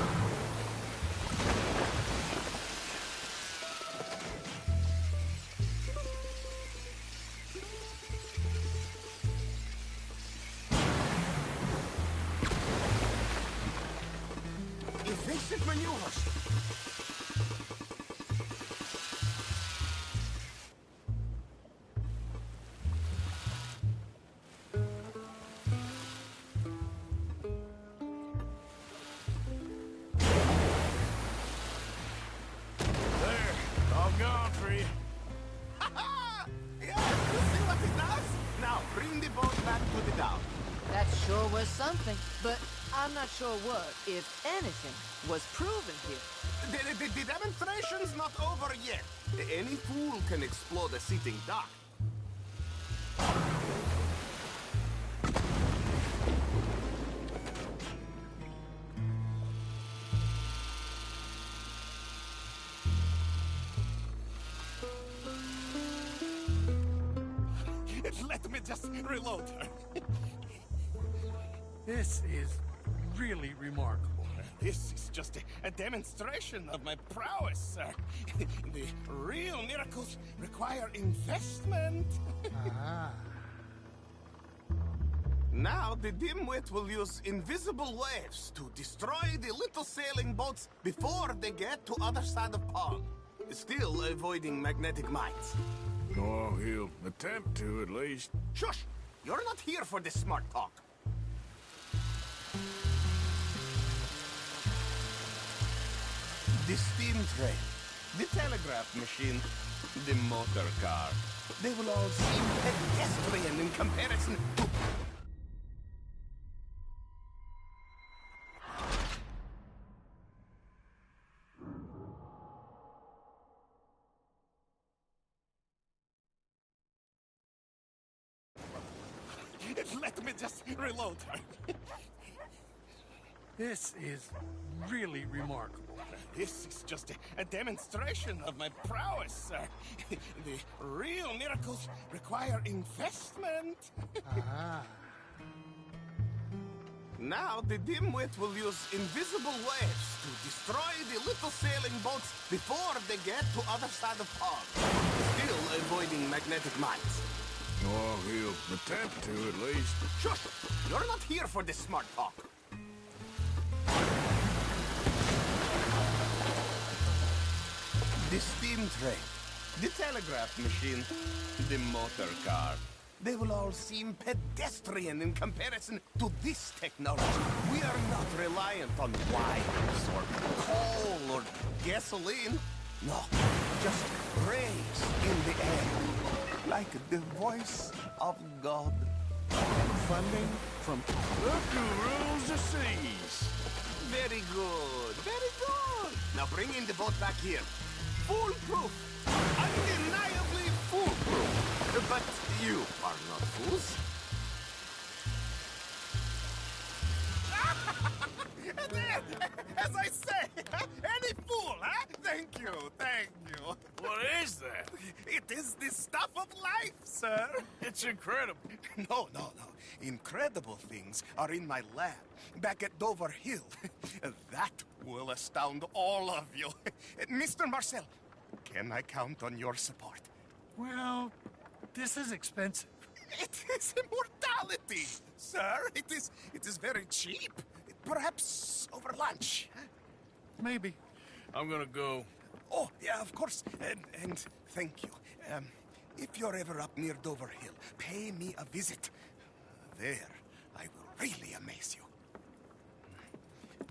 Evasive maneuvers. Something, but I'm not sure what, if anything, was proven here. The demonstration's not over yet. Any fool can explode a sitting duck. Let me just reload. This is really remarkable. This is just a demonstration of my prowess, sir. The real miracles require investment. Now the dimwit will use invisible waves to destroy the little sailing boats before they get to other side of pond. Still avoiding magnetic mines. Oh, he'll attempt to, at least. Shush! You're not here for this smart talk. The steam train, the telegraph machine, the motor car. They will all seem pedestrian in comparison to... Let me just reload. This is really remarkable. This is just a demonstration of my prowess, sir. The real miracles require investment. Now the dimwit will use invisible waves to destroy the little sailing boats before they get to other side of pond. Still avoiding magnetic mines. Oh, he'll attempt to, at least. Shush! You're not here for this smart talk. The steam train, the telegraph machine, the motor car. They will all seem pedestrian in comparison to this technology. We are not reliant on wires or coal or gasoline. No, just rays in the air, like the voice of God. Funding from Look Who Rules the Seas. Very good, very good. Now bring in the boat back here. Foolproof. Undeniably foolproof. But you are not fools. As I say, any fool, huh? Thank you, thank you. What is that? It is the stuff of life, sir. It's incredible. No. Incredible things are in my lab, back at Dover Hill. That will astound all of you. Mr. Marcel, can I count on your support? Well, this is expensive. It is immortality, sir. It is very cheap. Perhaps over lunch. Maybe. I'm gonna go. Oh, yeah, of course. And thank you. If you're ever up near Dover Hill, pay me a visit. There, I will really amaze you.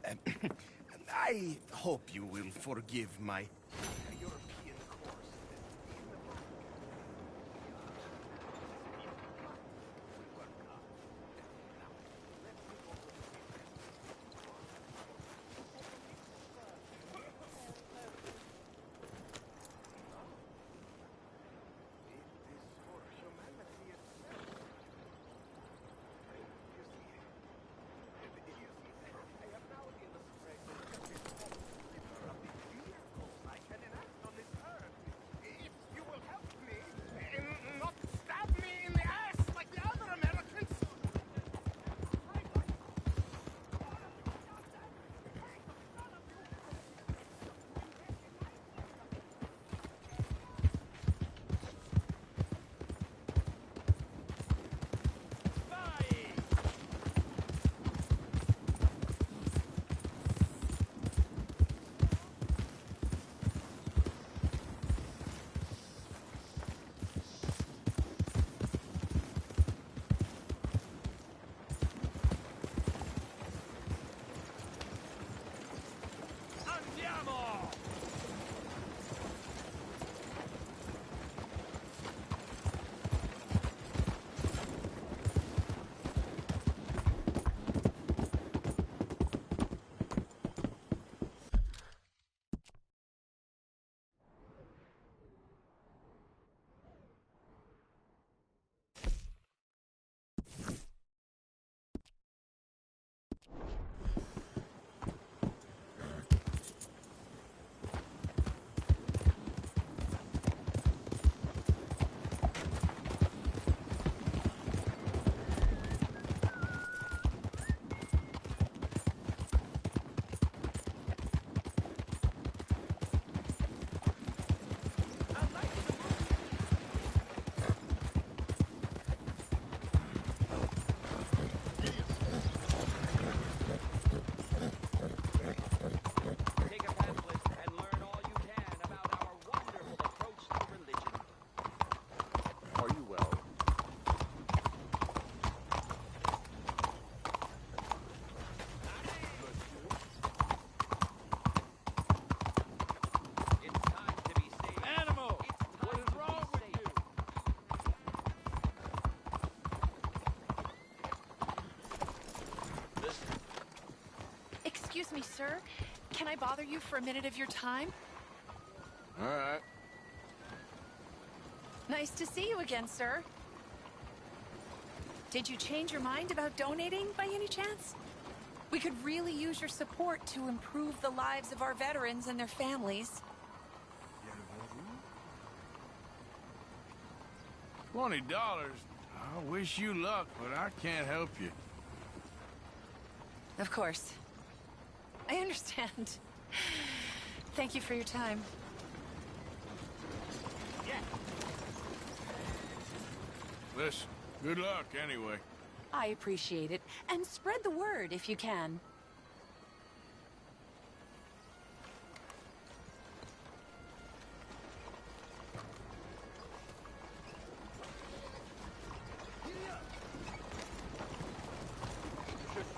And I hope you will forgive my European course. Excuse me, sir. Can I bother you for a minute of your time? All right. Nice to see you again, sir. Did you change your mind about donating by any chance? We could really use your support to improve the lives of our veterans and their families. $20? I wish you luck, but I can't help you. Of course. I understand. Thank you for your time. Listen, good luck anyway. I appreciate it. And spread the word if you can.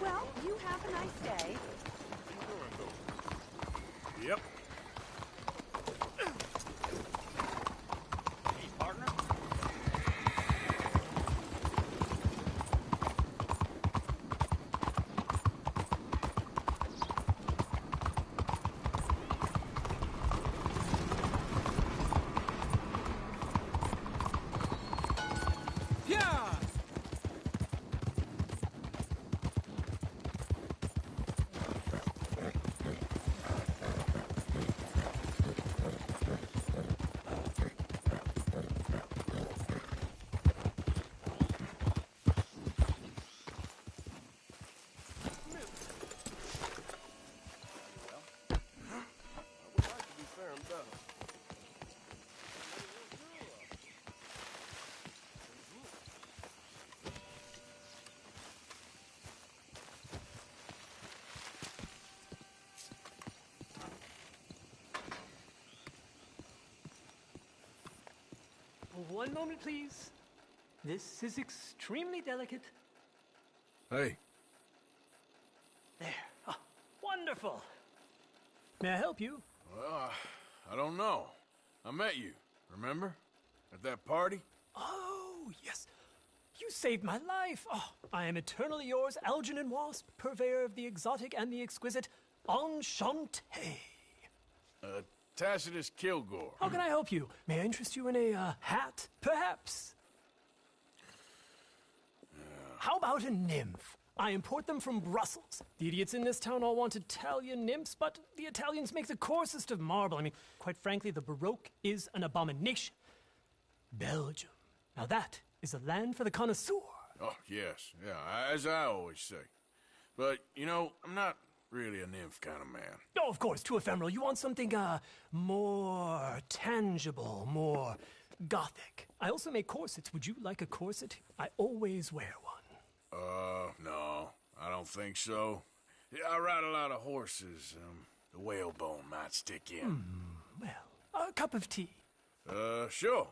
Well, you have a nice day. Yep. Hey, partner. One moment, please. This is extremely delicate. Hey. There. Oh, wonderful. May I help you? Well, I don't know. I met you, remember? At that party? Oh, yes. You saved my life. Oh, I am eternally yours, Algernon Wasp, purveyor of the exotic and the exquisite. Enchanté. Tacitus Kilgore. How can I help you? May I interest you in a hat, perhaps? How about a nymph? I import them from Brussels. The idiots in this town all want Italian nymphs, but the Italians make the coarsest of marble. I mean, quite frankly, the Baroque is an abomination. Belgium. Now that is a land for the connoisseur. Oh, yes. Yeah, as I always say. But, you know, I'm not really a nymph kind of man. Oh, of course, too ephemeral. You want something, more tangible, more gothic. I also make corsets. Would you like a corset? I always wear one. No, I don't think so. Yeah, I ride a lot of horses. The whalebone might stick in. Well, a cup of tea. Sure.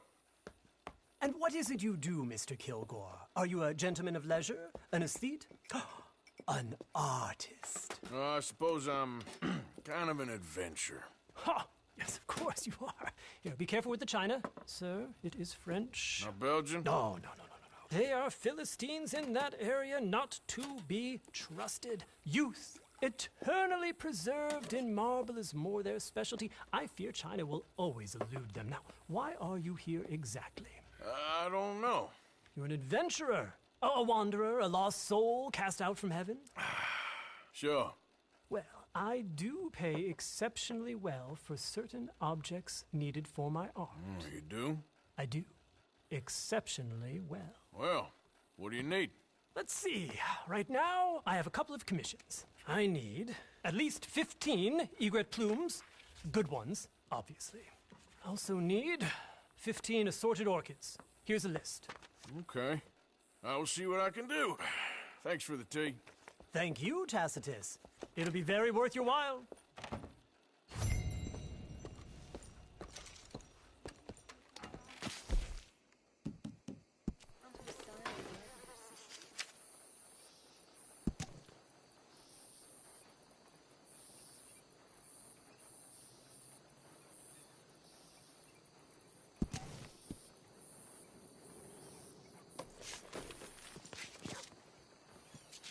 And what is it you do, Mr. Kilgore? Are you a gentleman of leisure? An aesthete? An artist? I suppose I'm kind of an adventurer. Ha! Yes, of course you are. Here, be careful with the china. Sir, it is French. Not Belgian? No. They are Philistines in that area, not to be trusted. Youth, eternally preserved in marble, is more their specialty. I fear China will always elude them. Now, why are you here exactly? I don't know. You're an adventurer. A wanderer, a lost soul cast out from heaven? Sure. Well, I do pay exceptionally well for certain objects needed for my art. You do? I do. Exceptionally well. Well, what do you need? Let's see. Right now, I have a couple of commissions. I need at least 15 egret plumes. Good ones, obviously. I also need 15 assorted orchids. Here's a list. Okay. I will see what I can do. Thanks for the tea. Thank you, Tacitus. It'll be very worth your while.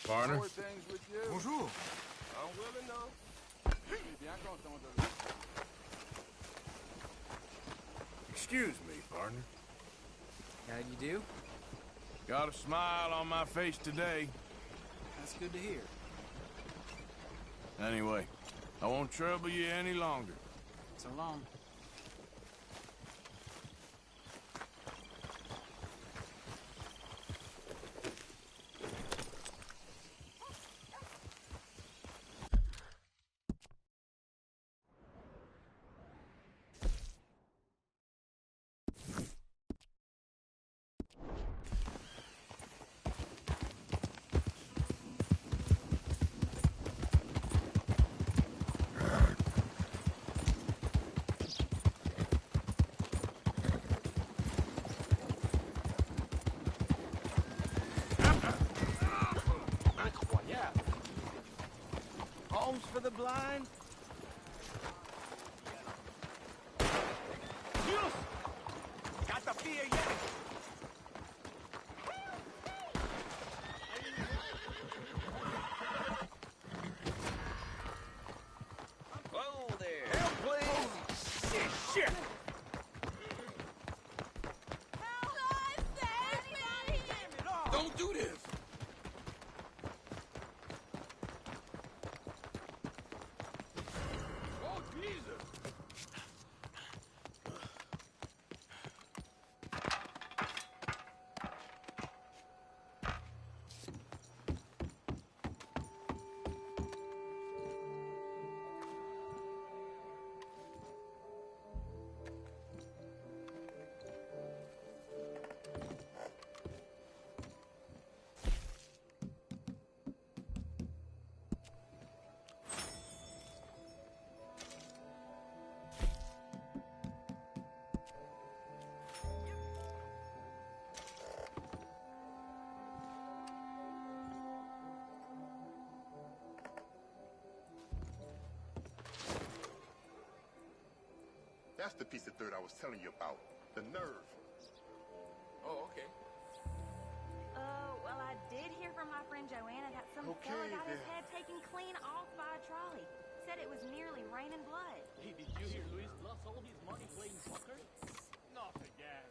Partner? Bonjour. I'm willing, though. Excuse me, partner. How'd you do? Got a smile on my face today. That's good to hear. Anyway, I won't trouble you any longer. So long. Homes for the blind? Dios! Got the fear yet? Whoa there! Help, please! Shit! Don't do this! Oh, Jesus! That's the piece of dirt I was telling you about. The nerve. Oh, okay. Well, I did hear from my friend Joanna that some fella got his head taken clean off by a trolley. Said it was nearly raining blood. Hey, did you hear Luis lost all his money playing soccer? Not again.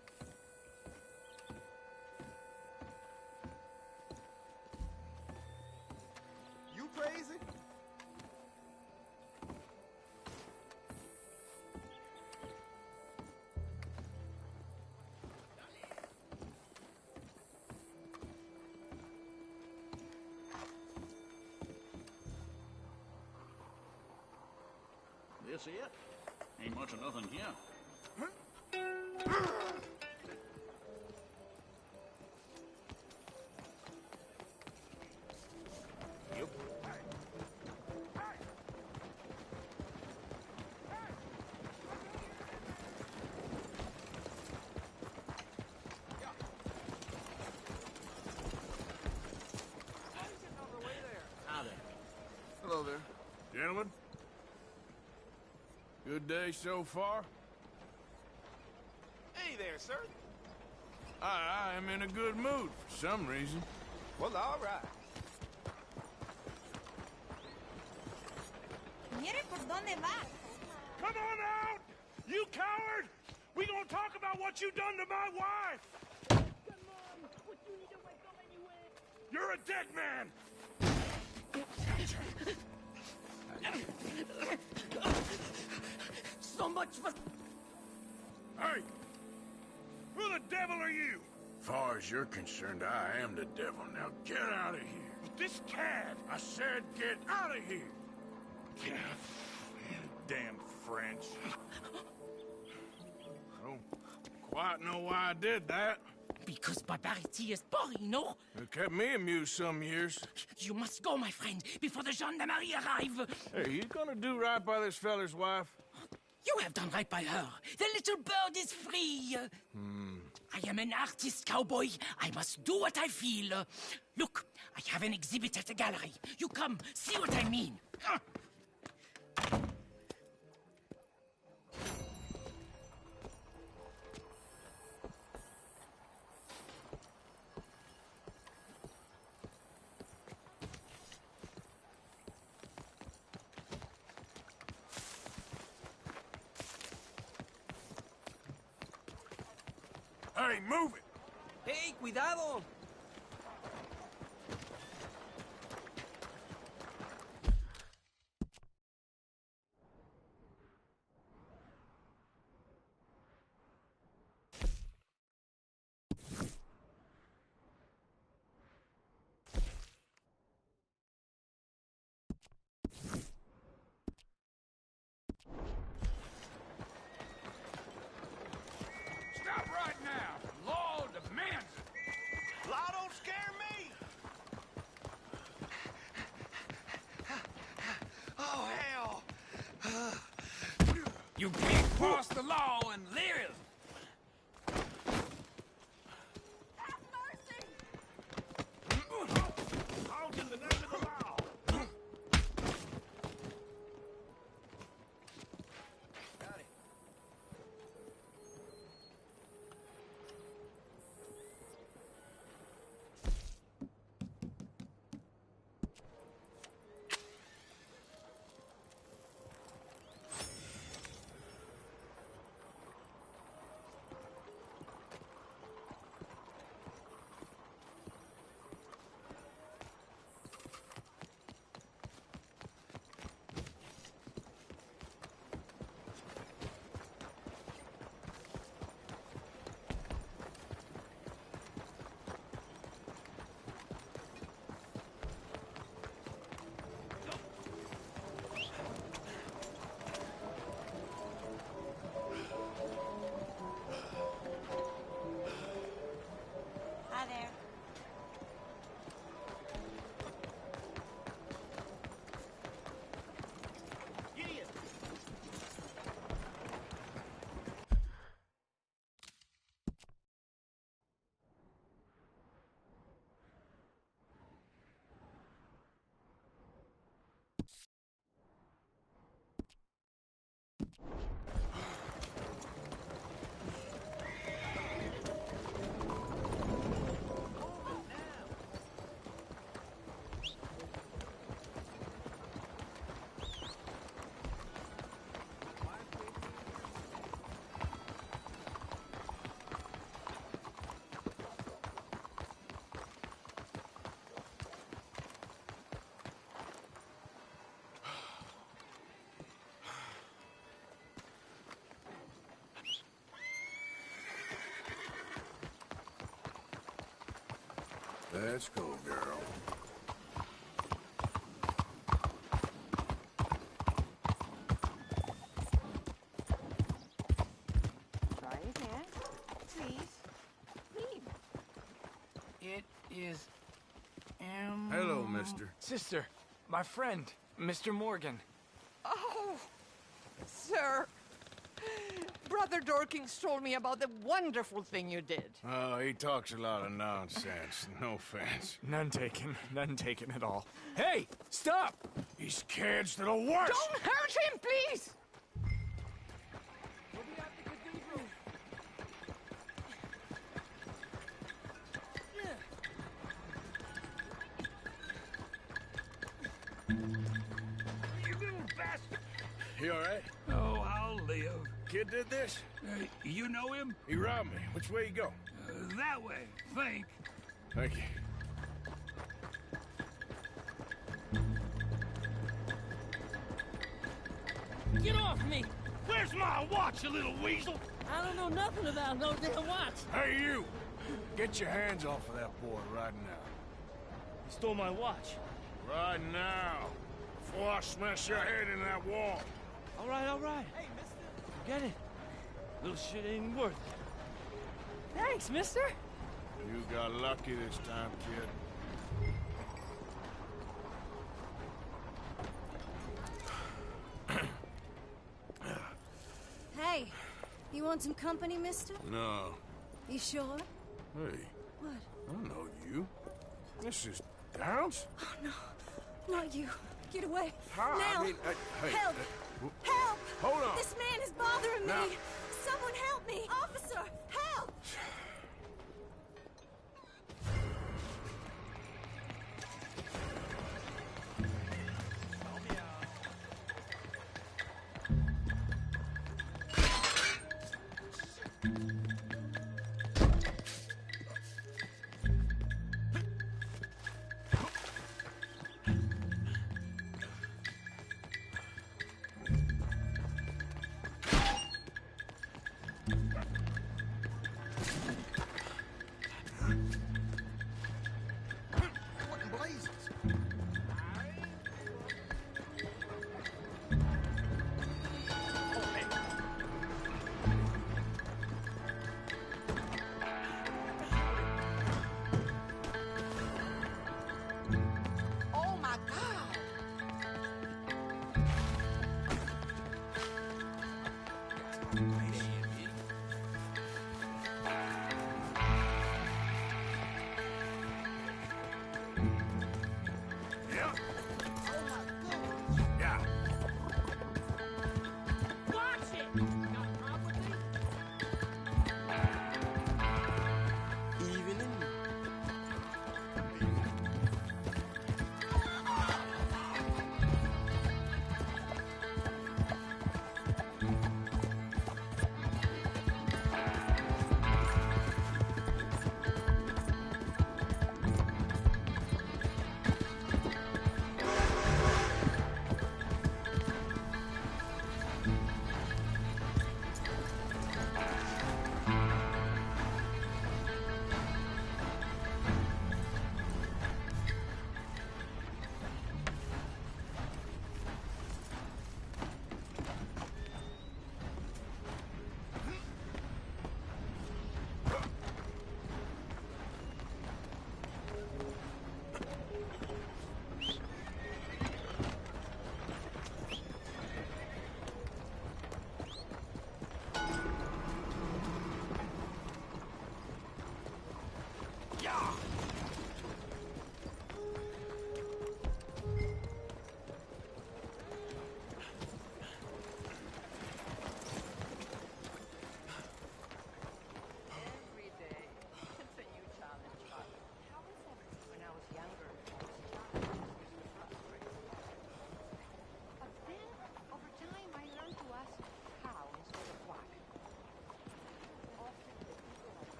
You crazy? This it? Ain't much of nothing here. Yep. Hello there. Gentlemen. Good day so far? Hey there, sir. I am in a good mood for some reason. Well, all right. Mire por dónde va. Come on out! You coward! We gonna talk about what you done to my wife! Come on! What you need to wake up anyway? You're a dead man! So much for... Hey! Who the devil are you? Far as you're concerned, I am the devil. Now get out of here. This cad! I said get out of here! Damn French. I don't quite know why I did that. Because barbarity is boring, no? It kept me amused some years. You must go, my friend, before the gendarmerie arrive. Hey, you gonna do right by this feller's wife? You have done right by her. The little bird is free. I am an artist, cowboy. I must do what I feel. Look, I have an exhibit at the gallery. You come, see what I mean. Hey, move it! Hey, cuidado! Stop right now! Law demands it! Law don't scare me! Oh, hell! You can't cross the law and live! Out in the name of the law! Hi there. Let's go, girl. Try again. Please. Please. It is... Hello, mister. Sister, my friend, Mr. Morgan. Oh, sir. Brother Dorkins told me about the wonderful thing you did. Oh, he talks a lot of nonsense. No offense. None taken at all. Hey, stop! These kids, they're the worst! Don't hurt him, please! You little bastard! You all right? Oh, I'll live. Kid did this? You know him? He robbed me. Which way you go? That way, think. Thank you. Get off me! Where's my watch, you little weasel? I don't know nothing about no damn watch. Hey, you! Get your hands off of that boy right now. He stole my watch. Right now. Before I smash your head in that wall. All right. Hey, mister. Forget it. Little shit ain't worth it. Thanks, mister. You got lucky this time, kid. Hey, you want some company, mister? No. You sure? Hey, What? I don't know you. This is Downs? Oh, no. Not you. Get away. How? Now. I mean, hey, Help! Help! Hold on. This man is bothering Now. me. Someone help me. Officer, help!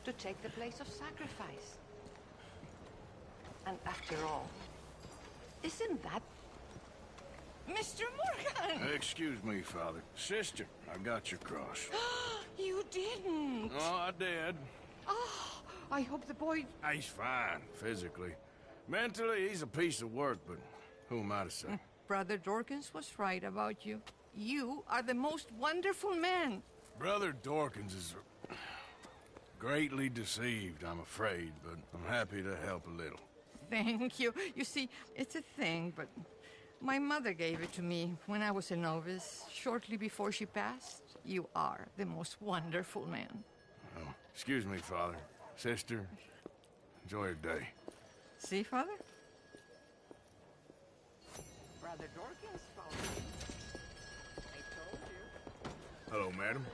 to take the place of sacrifice. And after all, isn't that Mr. Morgan? Excuse me, Father. Sister, I got your cross. You didn't. Oh, I did. Oh, I hope the boy... He's fine, physically. Mentally, he's a piece of work, but who am I to say? Brother Dorkins was right about you. You are the most wonderful man. Brother Dorkins is greatly deceived, I'm afraid, but I'm happy to help a little. Thank you. You see, it's a thing, but my mother gave it to me when I was a novice, shortly before she passed. You are the most wonderful man. Oh, excuse me, Father. Sister, enjoy your day. See, Father? Brother Dorkins followed me. I told you. Hello, madam.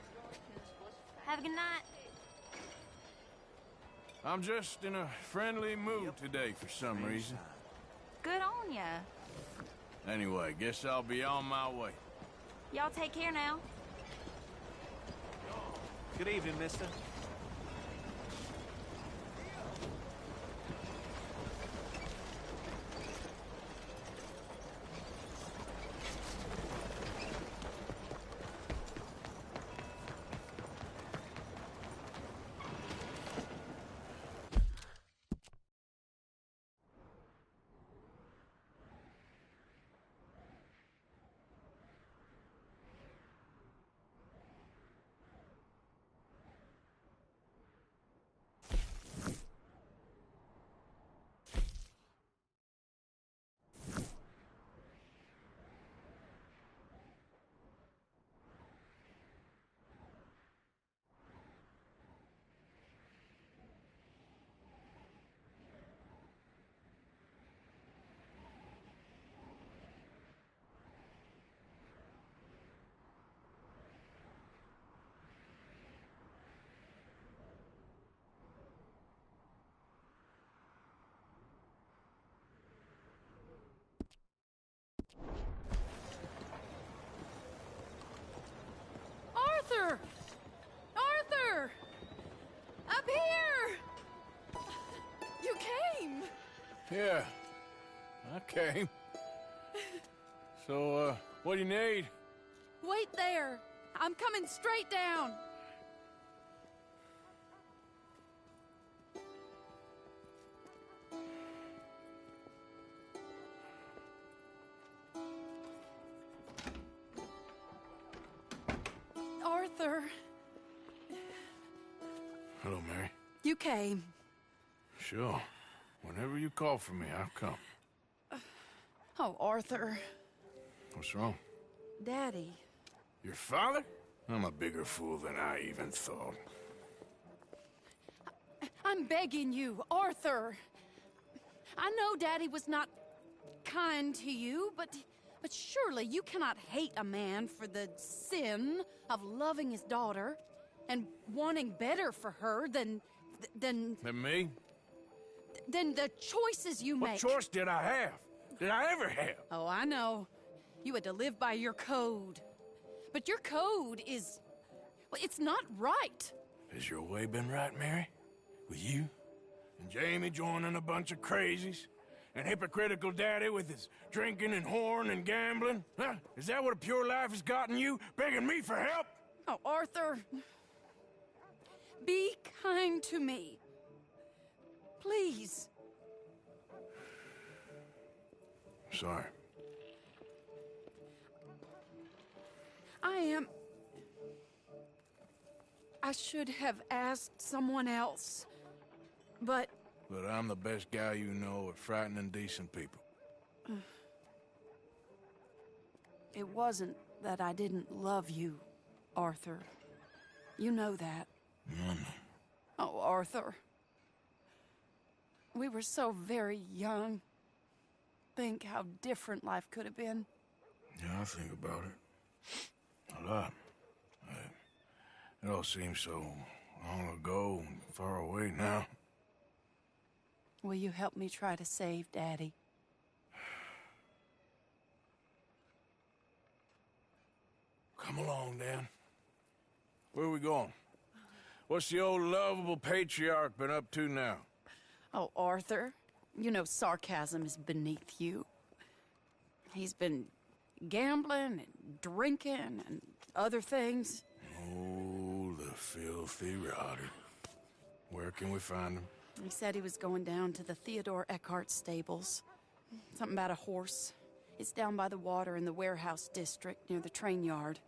Have a good night. I'm just in a friendly mood today for some reason. Good on ya. Anyway, guess I'll be on my way. Y'all take care now. Good evening, mister. Arthur! Arthur! Up here! You came! Yeah, I came. So, what do you need? Wait there! I'm coming straight down! Arthur, Hello, Mary. you came. Sure. Whenever you call for me, I'll come. Oh, Arthur. What's wrong? Daddy. Your father? I'm a bigger fool than I even thought. I'm begging you, Arthur. I know Daddy was not kind to you, but surely you cannot hate a man for the sin of loving his daughter and wanting better for her than Than me? than the choices you make. What choice did I have? Did I ever have? Oh, I know. You had to live by your code. But your code is... well, it's not right. Has your way been right, Mary? With you? And Jamie joining a bunch of crazies? And hypocritical daddy with his drinking and whoring and gambling? Huh? Is that what a pure life has gotten you? Begging me for help? Oh, Arthur. Be kind to me. Please. Sorry. I should have asked someone else, but... But I'm the best guy you know at frightening decent people. It wasn't that I didn't love you, Arthur. You know that. Oh, Arthur. We were so very young. Think how different life could have been. Yeah, I think about it. A lot. It all seems so long ago and far away now. Will you help me try to save Daddy? Come along, Dan. Where are we going? What's the old lovable patriarch been up to now? Oh, Arthur, you know sarcasm is beneath you. He's been gambling and drinking and other things. Oh, the filthy rotter. Where can we find him? He said he was going down to the Theodore Eckhart stables. Something about a horse. It's down by the water in the warehouse district near the train yard.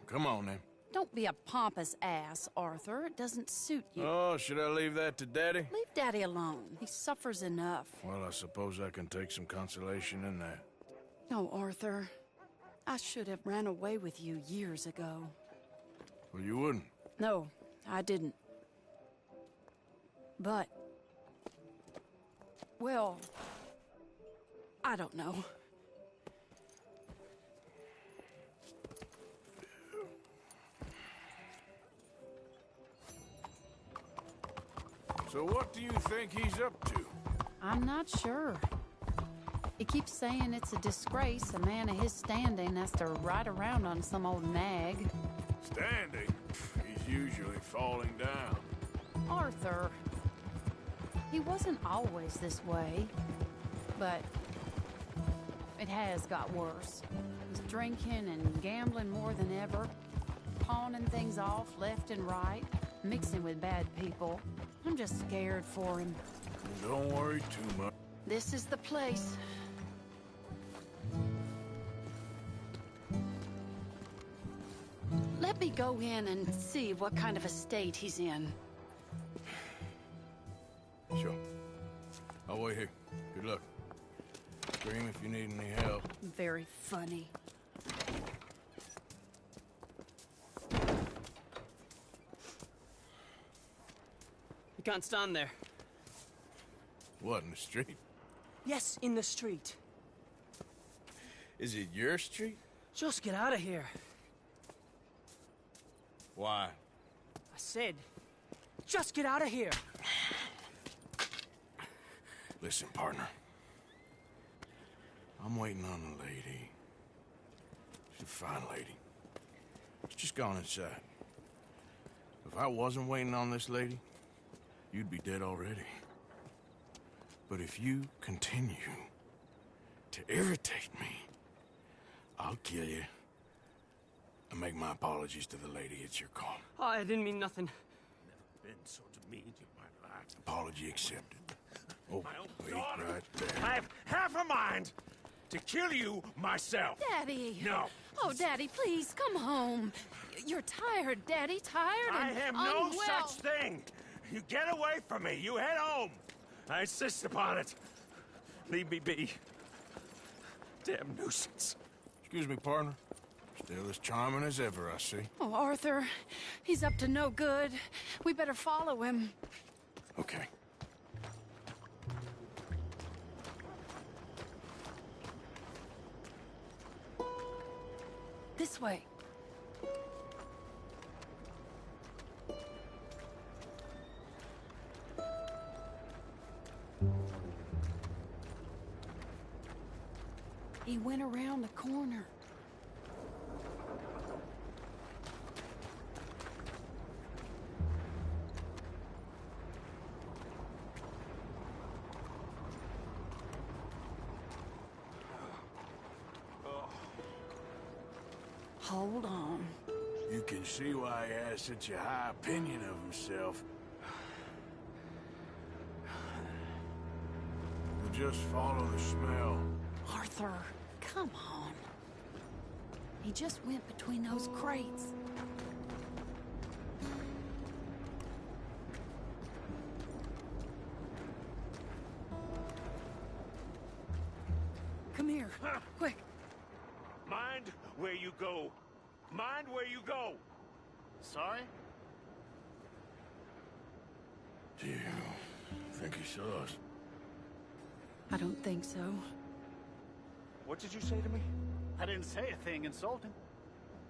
Come on, then. Don't be a pompous ass, Arthur. It doesn't suit you. Oh, should I leave that to Daddy? Leave Daddy alone. He suffers enough. Well, I suppose I can take some consolation in that. No, Arthur. I should have ran away with you years ago. Well, you wouldn't. No, I didn't. But... well... I don't know. So what do you think he's up to? I'm not sure. He keeps saying it's a disgrace a man of his standing has to ride around on some old nag. Standing? He's usually falling down. Arthur. He wasn't always this way, but it has got worse. He's drinking and gambling more than ever, pawning things off left and right, mixing with bad people. I'm just scared for him. Don't worry too much. This is the place. Let me go in and see what kind of a state he's in. Sure. I'll wait here. Good luck. Scream if you need any help. Very funny. You can't stand there. What, in the street? Yes, in the street. Is it your street? Just get out of here. Why? I said, just get out of here. Listen, partner. I'm waiting on a lady. She's a fine lady. She's just gone inside. If I wasn't waiting on this lady, you'd be dead already. But if you continue to irritate me, I'll kill you. And make my apologies to the lady. It's your call. Oh, I didn't mean nothing. Never been so demeaned in my life. Apology accepted. Oh, wait right there. I have half a mind to kill you myself. Daddy! No. Oh, Daddy, please, come home. You're tired, Daddy, tired I and have no unwell. such thing. You get away from me. You head home. I insist upon it. Leave me be. Damn nuisance. Excuse me, partner. Still as charming as ever, I see. Oh, Arthur, he's up to no good. We better follow him. Okay. This way. He went around the corner. Hold on. You can see why he has such a high opinion of himself. We'll just follow the smell. Arthur, come on. He just went between those crates. Come here, quick. Mind where you go. Mind where you go. Sorry? Do you think he saw us? I don't think so. What did you say to me? I didn't say a thing insulting.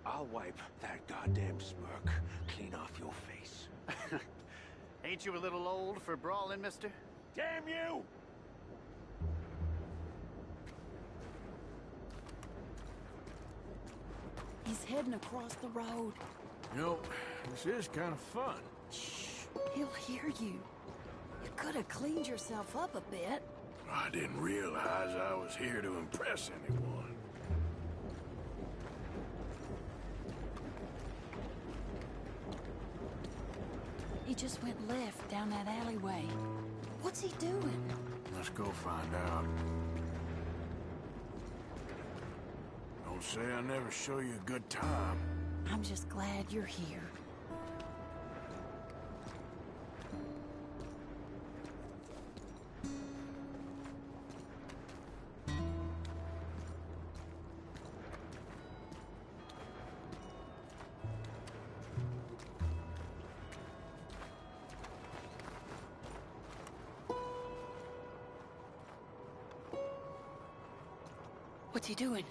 I'll wipe that goddamn smirk clean off your face. Ain't you a little old for brawling, mister? Damn you! He's heading across the road. You know, this is kind of fun. Shh, he'll hear you. You could have cleaned yourself up a bit. I didn't realize I was here to impress anyone. He just went left down that alleyway. What's he doing? Let's go find out. Don't say I never show you a good time. I'm just glad you're here. What's he doing?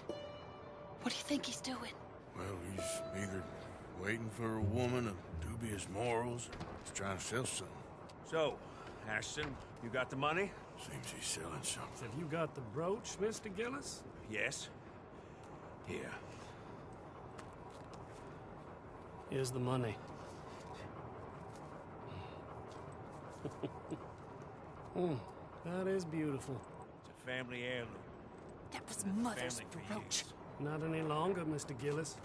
What do you think he's doing? Well, he's either waiting for a woman of dubious morals, or he's trying to sell something. So, Ashton, you got the money? Seems he's selling something. Have you got the brooch, Mr. Gillis? Yes. Here. Here's the money. That is beautiful. It's a family heirloom. That was Mother's brooch. Not any longer, Mr. Gillis.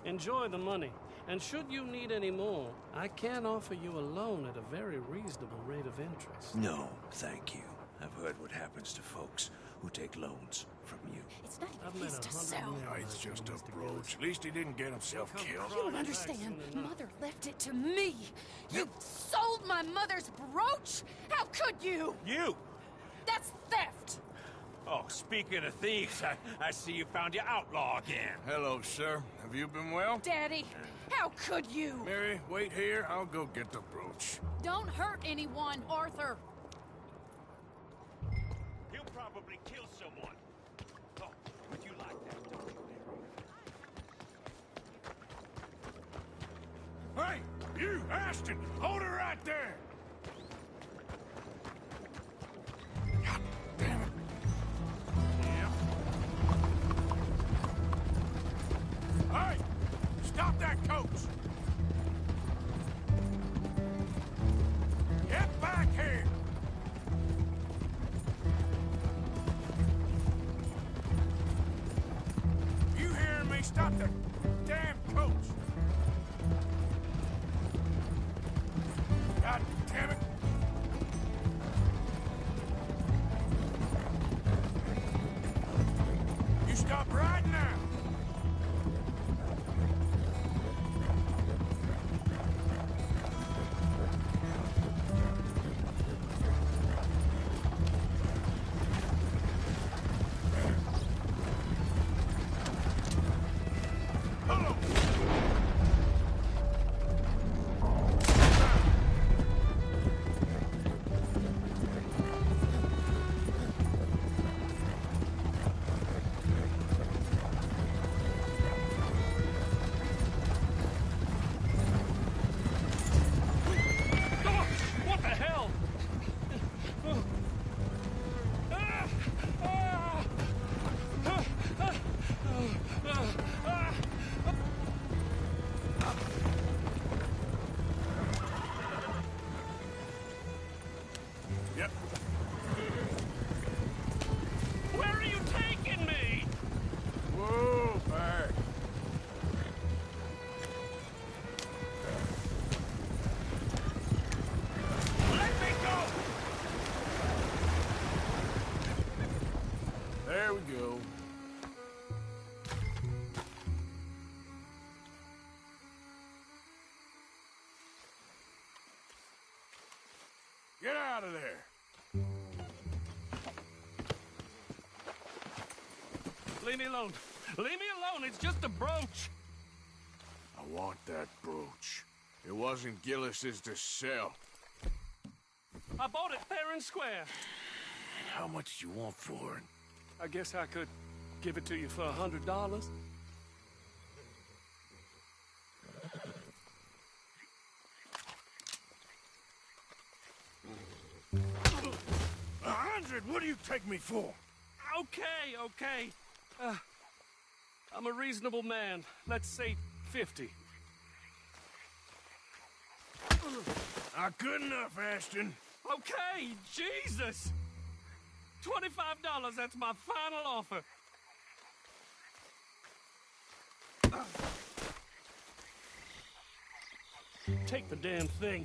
Enjoy the money. And should you need any more, I can offer you a loan at a very reasonable rate of interest. No, thank you. I've heard what happens to folks who take loans from you. It's not even his to sell. It's just a brooch. At least he didn't get himself killed. You don't understand. Mother left it to me. You sold my mother's brooch? How could you? You! That's theft! Oh, speaking of thieves, I see you found your outlaw again. Hello, sir. Have you been well? Daddy, how could you? Mary, wait here. I'll go get the brooch. Don't hurt anyone, Arthur. He'll probably kill someone. Oh, but you like that, don't you, Hey, you, Ashton! Hold her right there! God damn it. Hey! Stop that coach! Get back here! You hearing me? Stop that damn coach! God damn it! You stop right now! What the hell? Yep. Where are you taking me? Whoa, back. Let me go! There we go. Get out of there! Leave me alone. Leave me alone. It's just a brooch. I want that brooch. It wasn't Gillis's to sell. I bought it fair and square. How much do you want for it? I guess I could give it to you for $100. $100? What do you take me for? Okay. I'm a reasonable man. Let's say 50. Not good enough, Ashton. Okay, Jesus! $25, that's my final offer. Take the damn thing.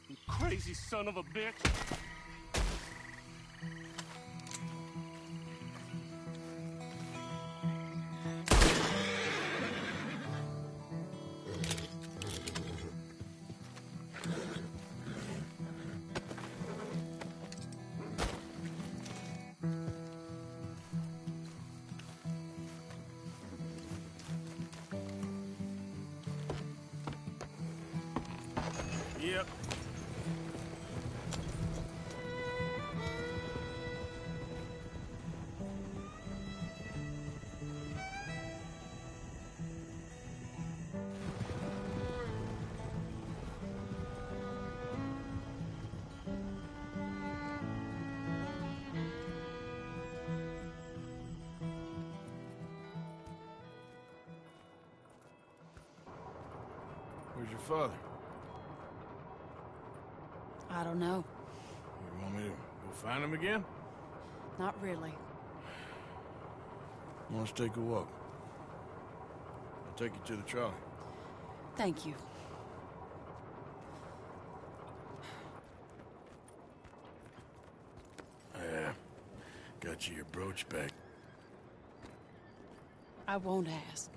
You crazy son of a bitch. Yep. Where's your father? I don't know. You want me to go find him again? Not really. Let's take a walk. I'll take you to the trolley. Thank you. Yeah. Got you your brooch back. I won't ask.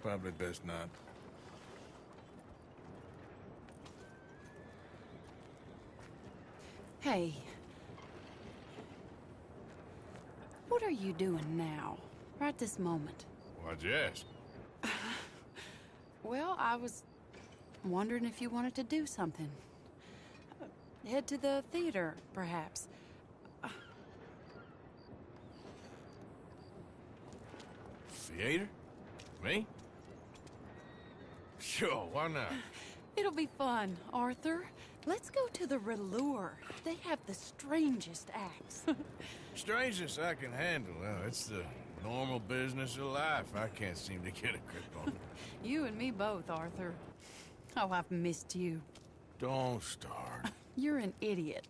Probably best not. Hey. What are you doing now? Right this moment? Why'd you ask? Well, I was wondering if you wanted to do something. Head to the theater, perhaps. Theater? Me? Sure, why not? It'll be fun, Arthur. Let's go to the Relure. They have the strangest acts. Strangeness I can handle. It's the normal business of life. I can't seem to get a grip on it. You and me both, Arthur. Oh, I've missed you. Don't start. You're an idiot.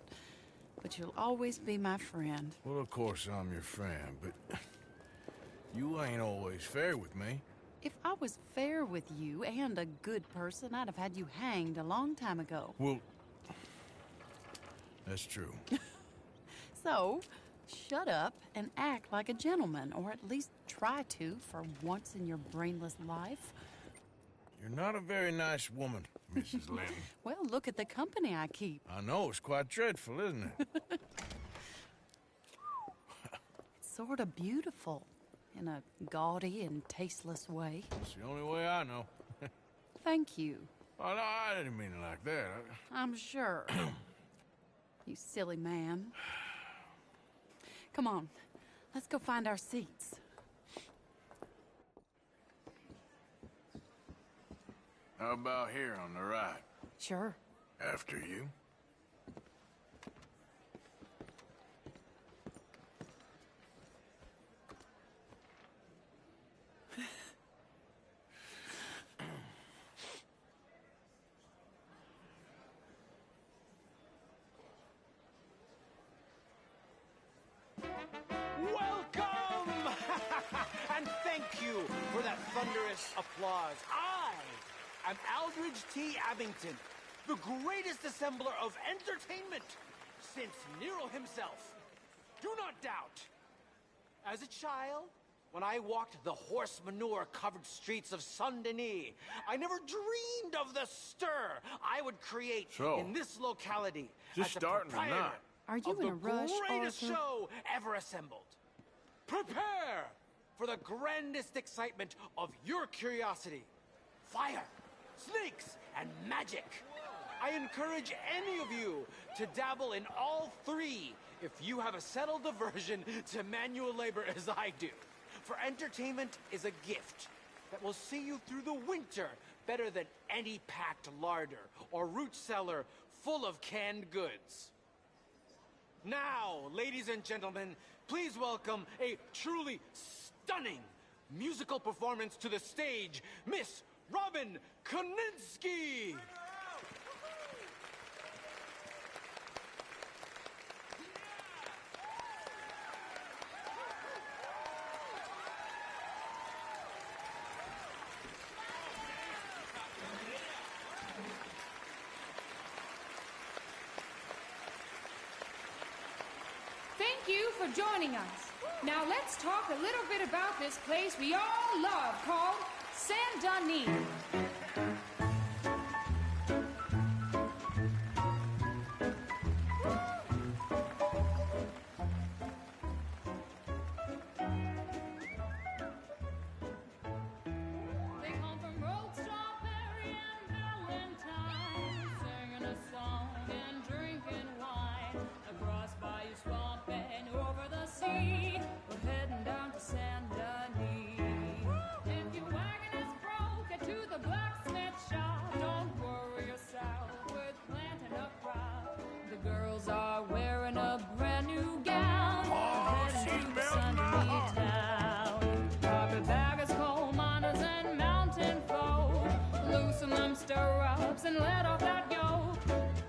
But you'll always be my friend. Well, of course I'm your friend, but you ain't always fair with me. If I was fair with you and a good person, I'd have had you hanged a long time ago. Well, that's true. So, shut up and act like a gentleman, or at least try to for once in your brainless life. You're not a very nice woman, Mrs. Lynn. Well, look at the company I keep. I know, it's quite dreadful, isn't it? It's sort of beautiful, in a gaudy and tasteless way. It's the only way I know. Thank you. Oh, no, I didn't mean it like that. I'm sure. You silly man. Come on, let's go find our seats. How about here on the right? Sure. After you? Welcome! And thank you for that thunderous applause. I am Aldridge T. Abington, the greatest assembler of entertainment since Nero himself. Do not doubt. As a child, when I walked the horse manure-covered streets of Saint-Denis, I never dreamed of the stir I would create in this locality just as the starting proprietor tonight. Are you of in the a rush, greatest Arthur? show ever assembled. Prepare for the grandest excitement of your curiosity. Fire, snakes, and magic. I encourage any of you to dabble in all three if you have a settled aversion to manual labor as I do. For entertainment is a gift that will see you through the winter better than any packed larder or root cellar full of canned goods. Now, ladies and gentlemen, please welcome a truly stunning musical performance to the stage, Miss Robin Koninsky! Thank you for joining us. Now let's talk a little bit about this place we all love called Saint-Denis. They come from Rogue, Strawberry, and Valentine, singing a song and drinking wine. Across Bayou Swamp and over the sea, we're heading down to Saint-Denis. If your wagon is broke, head to the blacksmith shop. Don't worry yourself with planting a crop. The girls are wearing a brand new gown. Oh, heading she's to the melting my Saint-Denis heart. town. Carpetbaggers, coal miners, and mountain folk, loosen them stirrups and let off that yoke.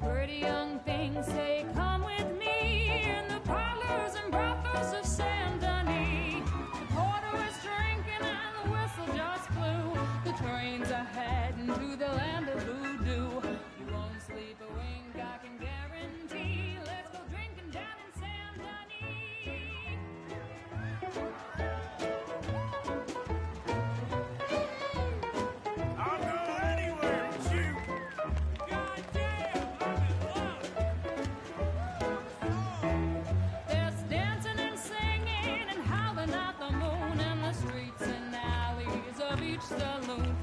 Pretty young things say, come with me in the parlors and brothels of Saint-Denis. The porter is drinking and the whistle just blew. The trains are heading to the land of voodoo. You won't sleep a wink, I can guarantee. Let's go drinking down in Saint-Denis. I'll go anywhere with you. Goddamn, I'm in love. There's dancing and singing and howling at the moon in the streets and alleys of each saloon.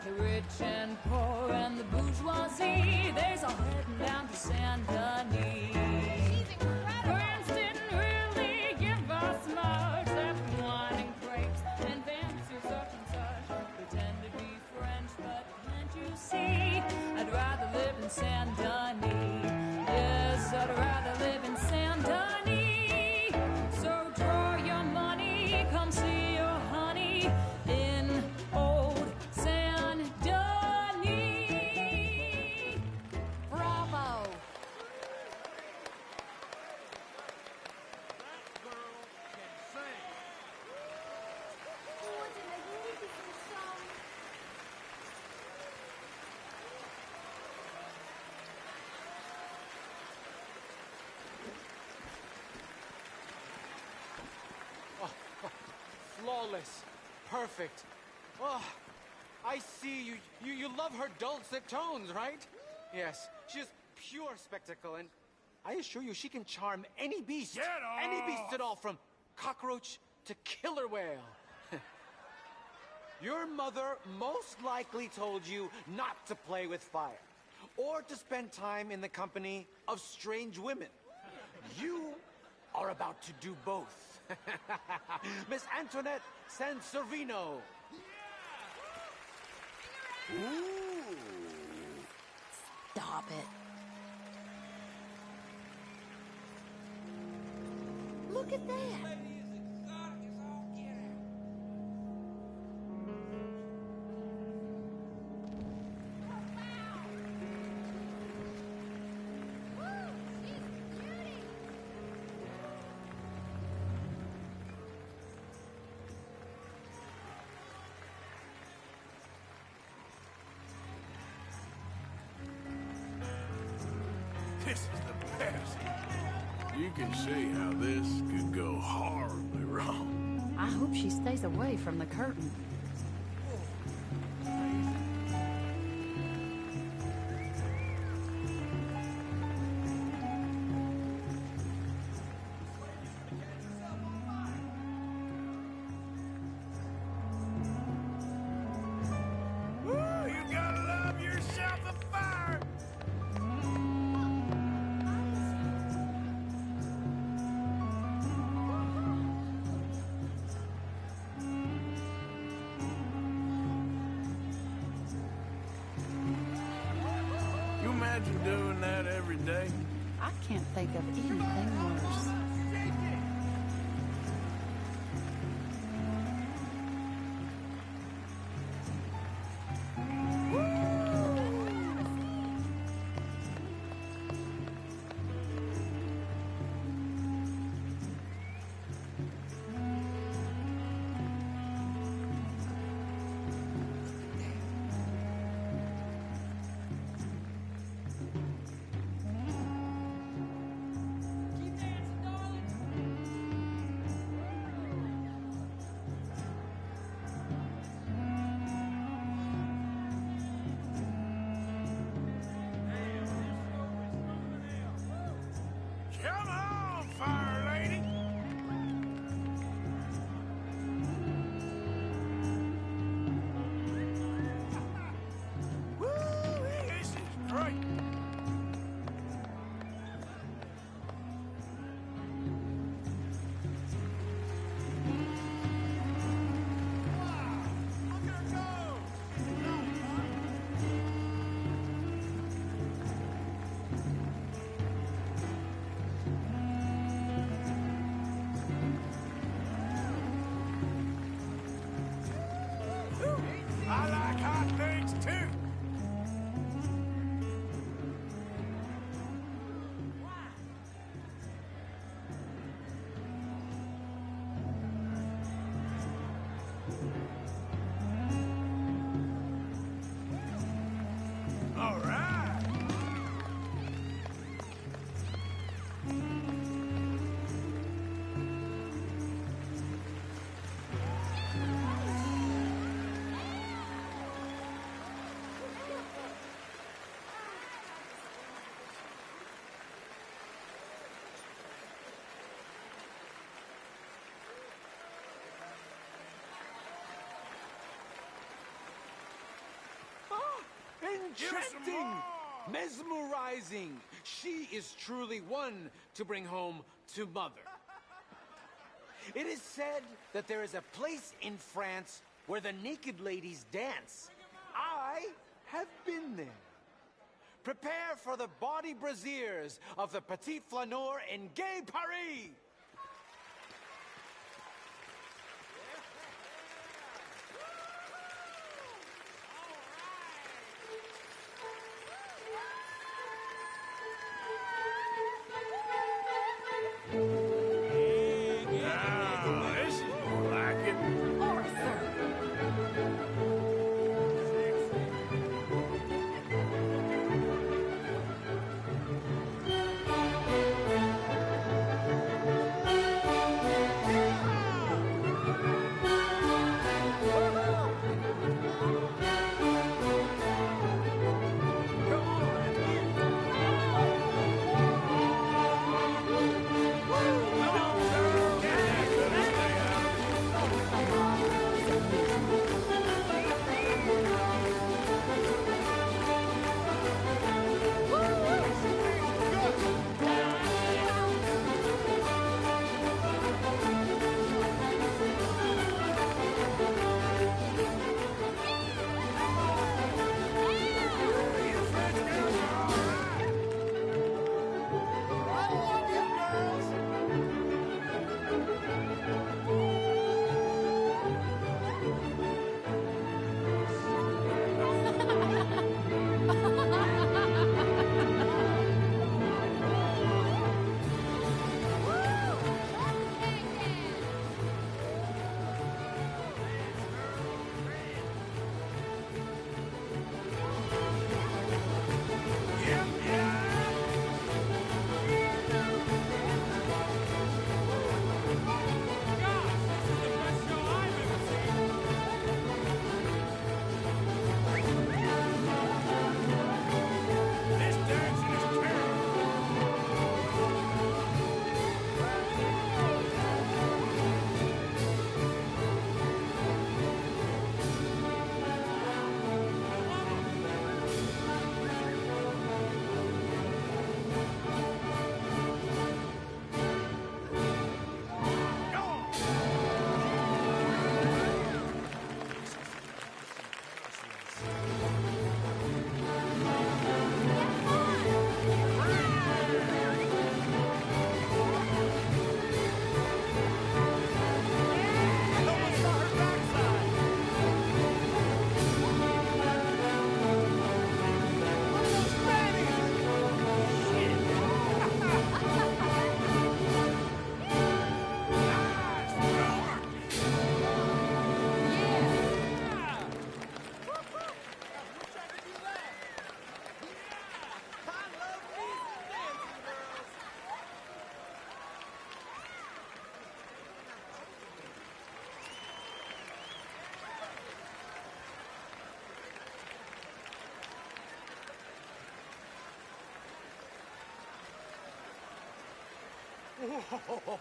The rich and poor and the bourgeoisie, they's all heading down to Saint-Denis. Friends didn't really give us much, except wine and grapes and fancy such and such. Pretend to be French, but can't you see? I'd rather live in Saint-Denis. Yes, I'd rather live in Saint-Denis. So draw your money, come see your honey in old Saint-Denis. Bravo! Flawless. Perfect. Oh, I see you love her dulcet tones, right? Yes, she's pure spectacle, and I assure you she can charm any beast. Get Any beast off! at all, from cockroach to killer whale. Your mother most likely told you not to play with fire, or to spend time in the company of strange women. You are about to do both. Miss Antoinette Sanservino. Ooh. Stop it. Look at that. This is the best. You can see how this could go horribly wrong. I hope she stays away from the curtain. Woo, you gotta love yourself a fire. You imagine doing that every day? I can't think of anything worse. Enchanting! Mesmerizing! She is truly one to bring home to mother. It is said that there is a place in France where the naked ladies dance. I have been there. Prepare for the body brasiers of the Petit Flaneur in Gay Paris! This is more like it.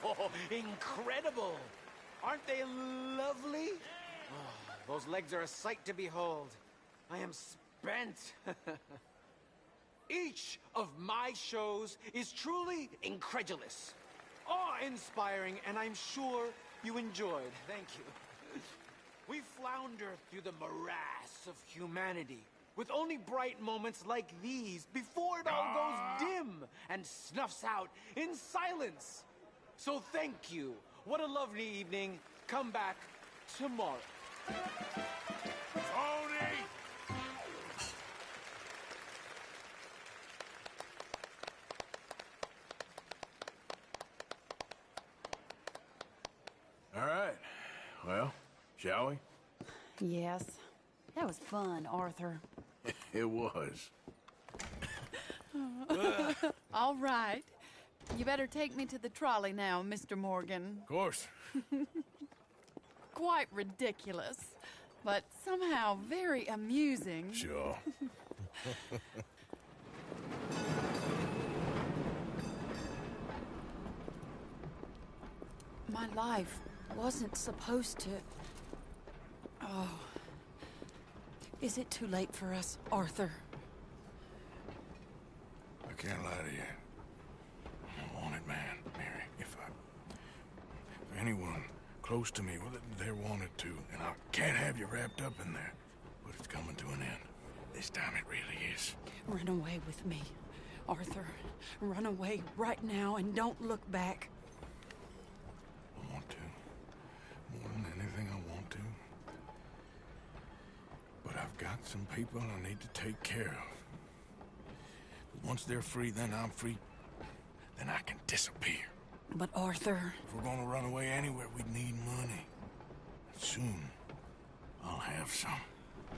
Oh, incredible! Aren't they lovely? Oh, those legs are a sight to behold. I am spent. Each of my shows is truly incredulous, awe-inspiring, and I'm sure you enjoyed. Thank you. We flounder through the morass of humanity, with only bright moments like these before it all goes dim and snuffs out in silence. So thank you. What a lovely evening. Come back tomorrow. Tony! All right. Well, shall we? Yes. That was fun, Arthur. It was. All right. You better take me to the trolley now, Mr. Morgan. Of course. Quite ridiculous, but somehow very amusing. Sure. My life wasn't supposed to... Oh. Is it too late for us, Arthur? I can't lie to you. I'm a wanted man, Mary. If anyone close to me, well, they're wanted to, and I can't have you wrapped up in there. But it's coming to an end. This time it really is. Run away with me, Arthur. Run away right now and don't look back. I want to. More than anything, I want to. But I've got some people I need to take care of. Once they're free, then I'm free. Then I can disappear. But Arthur... If we're gonna run away anywhere, we need money. Soon, I'll have some.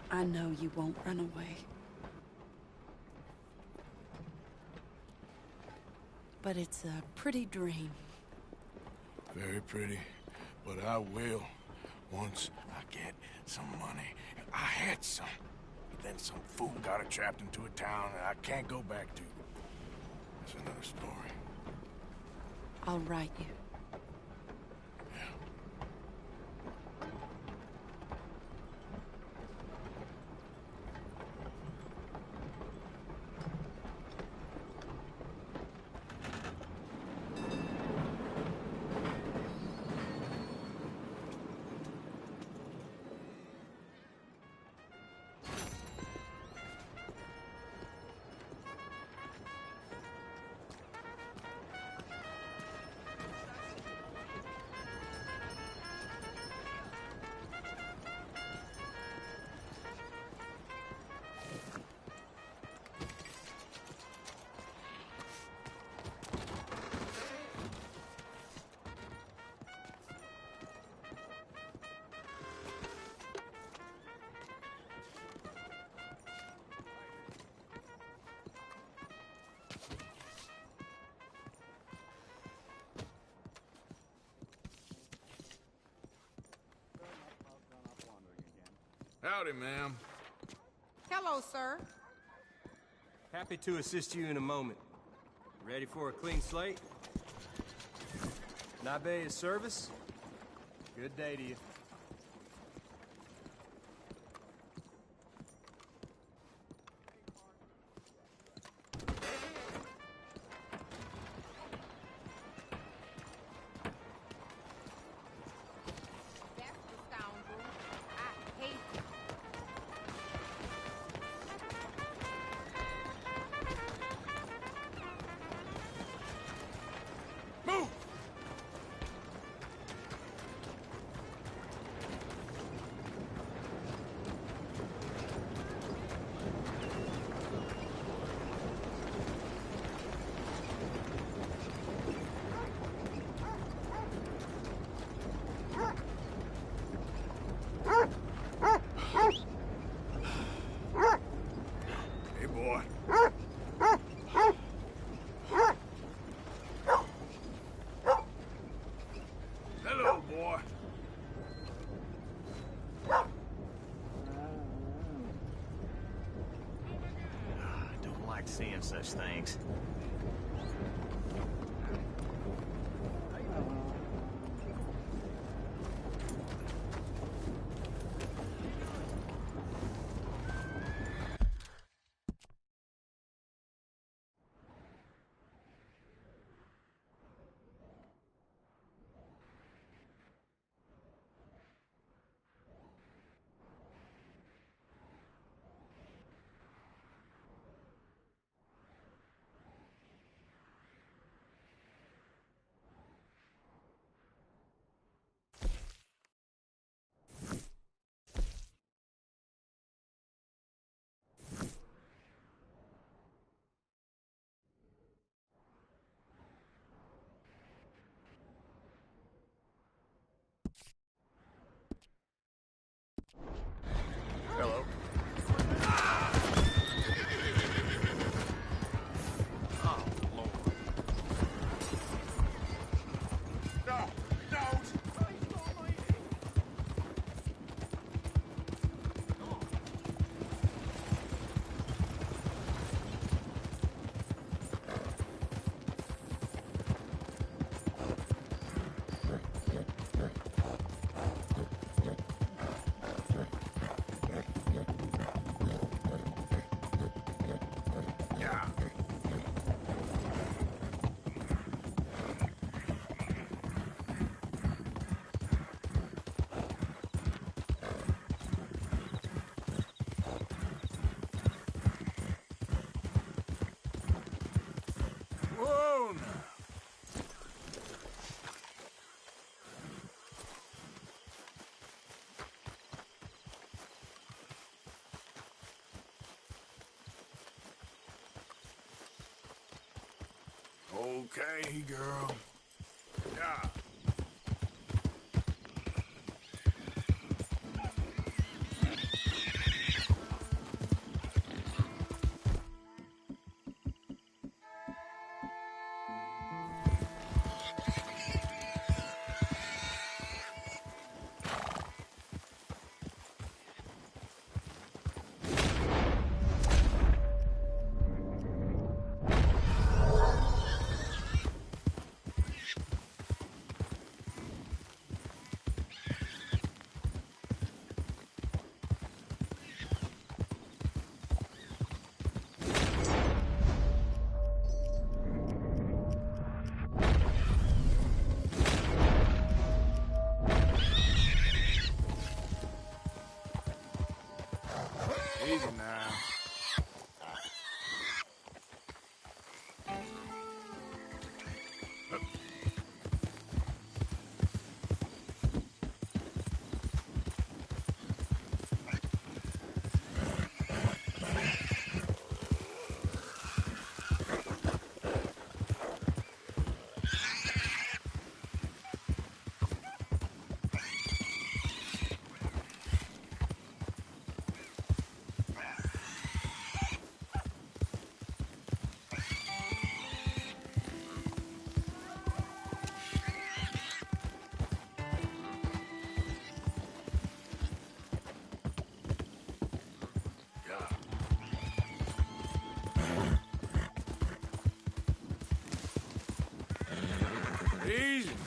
I know you won't run away. But it's a pretty dream. Very pretty. But I will, once I get some money. I had some. But then some fool got it trapped into a town that I can't go back to. That's another story. I'll write you. Howdy, ma'am. Hello, sir. Happy to assist you in a moment. Ready for a clean slate? Nabe is service? Good day to you. Hey, boy. Hello, boy. I don't like seeing such things. Okay, girl. Yeah. Easy now. Easy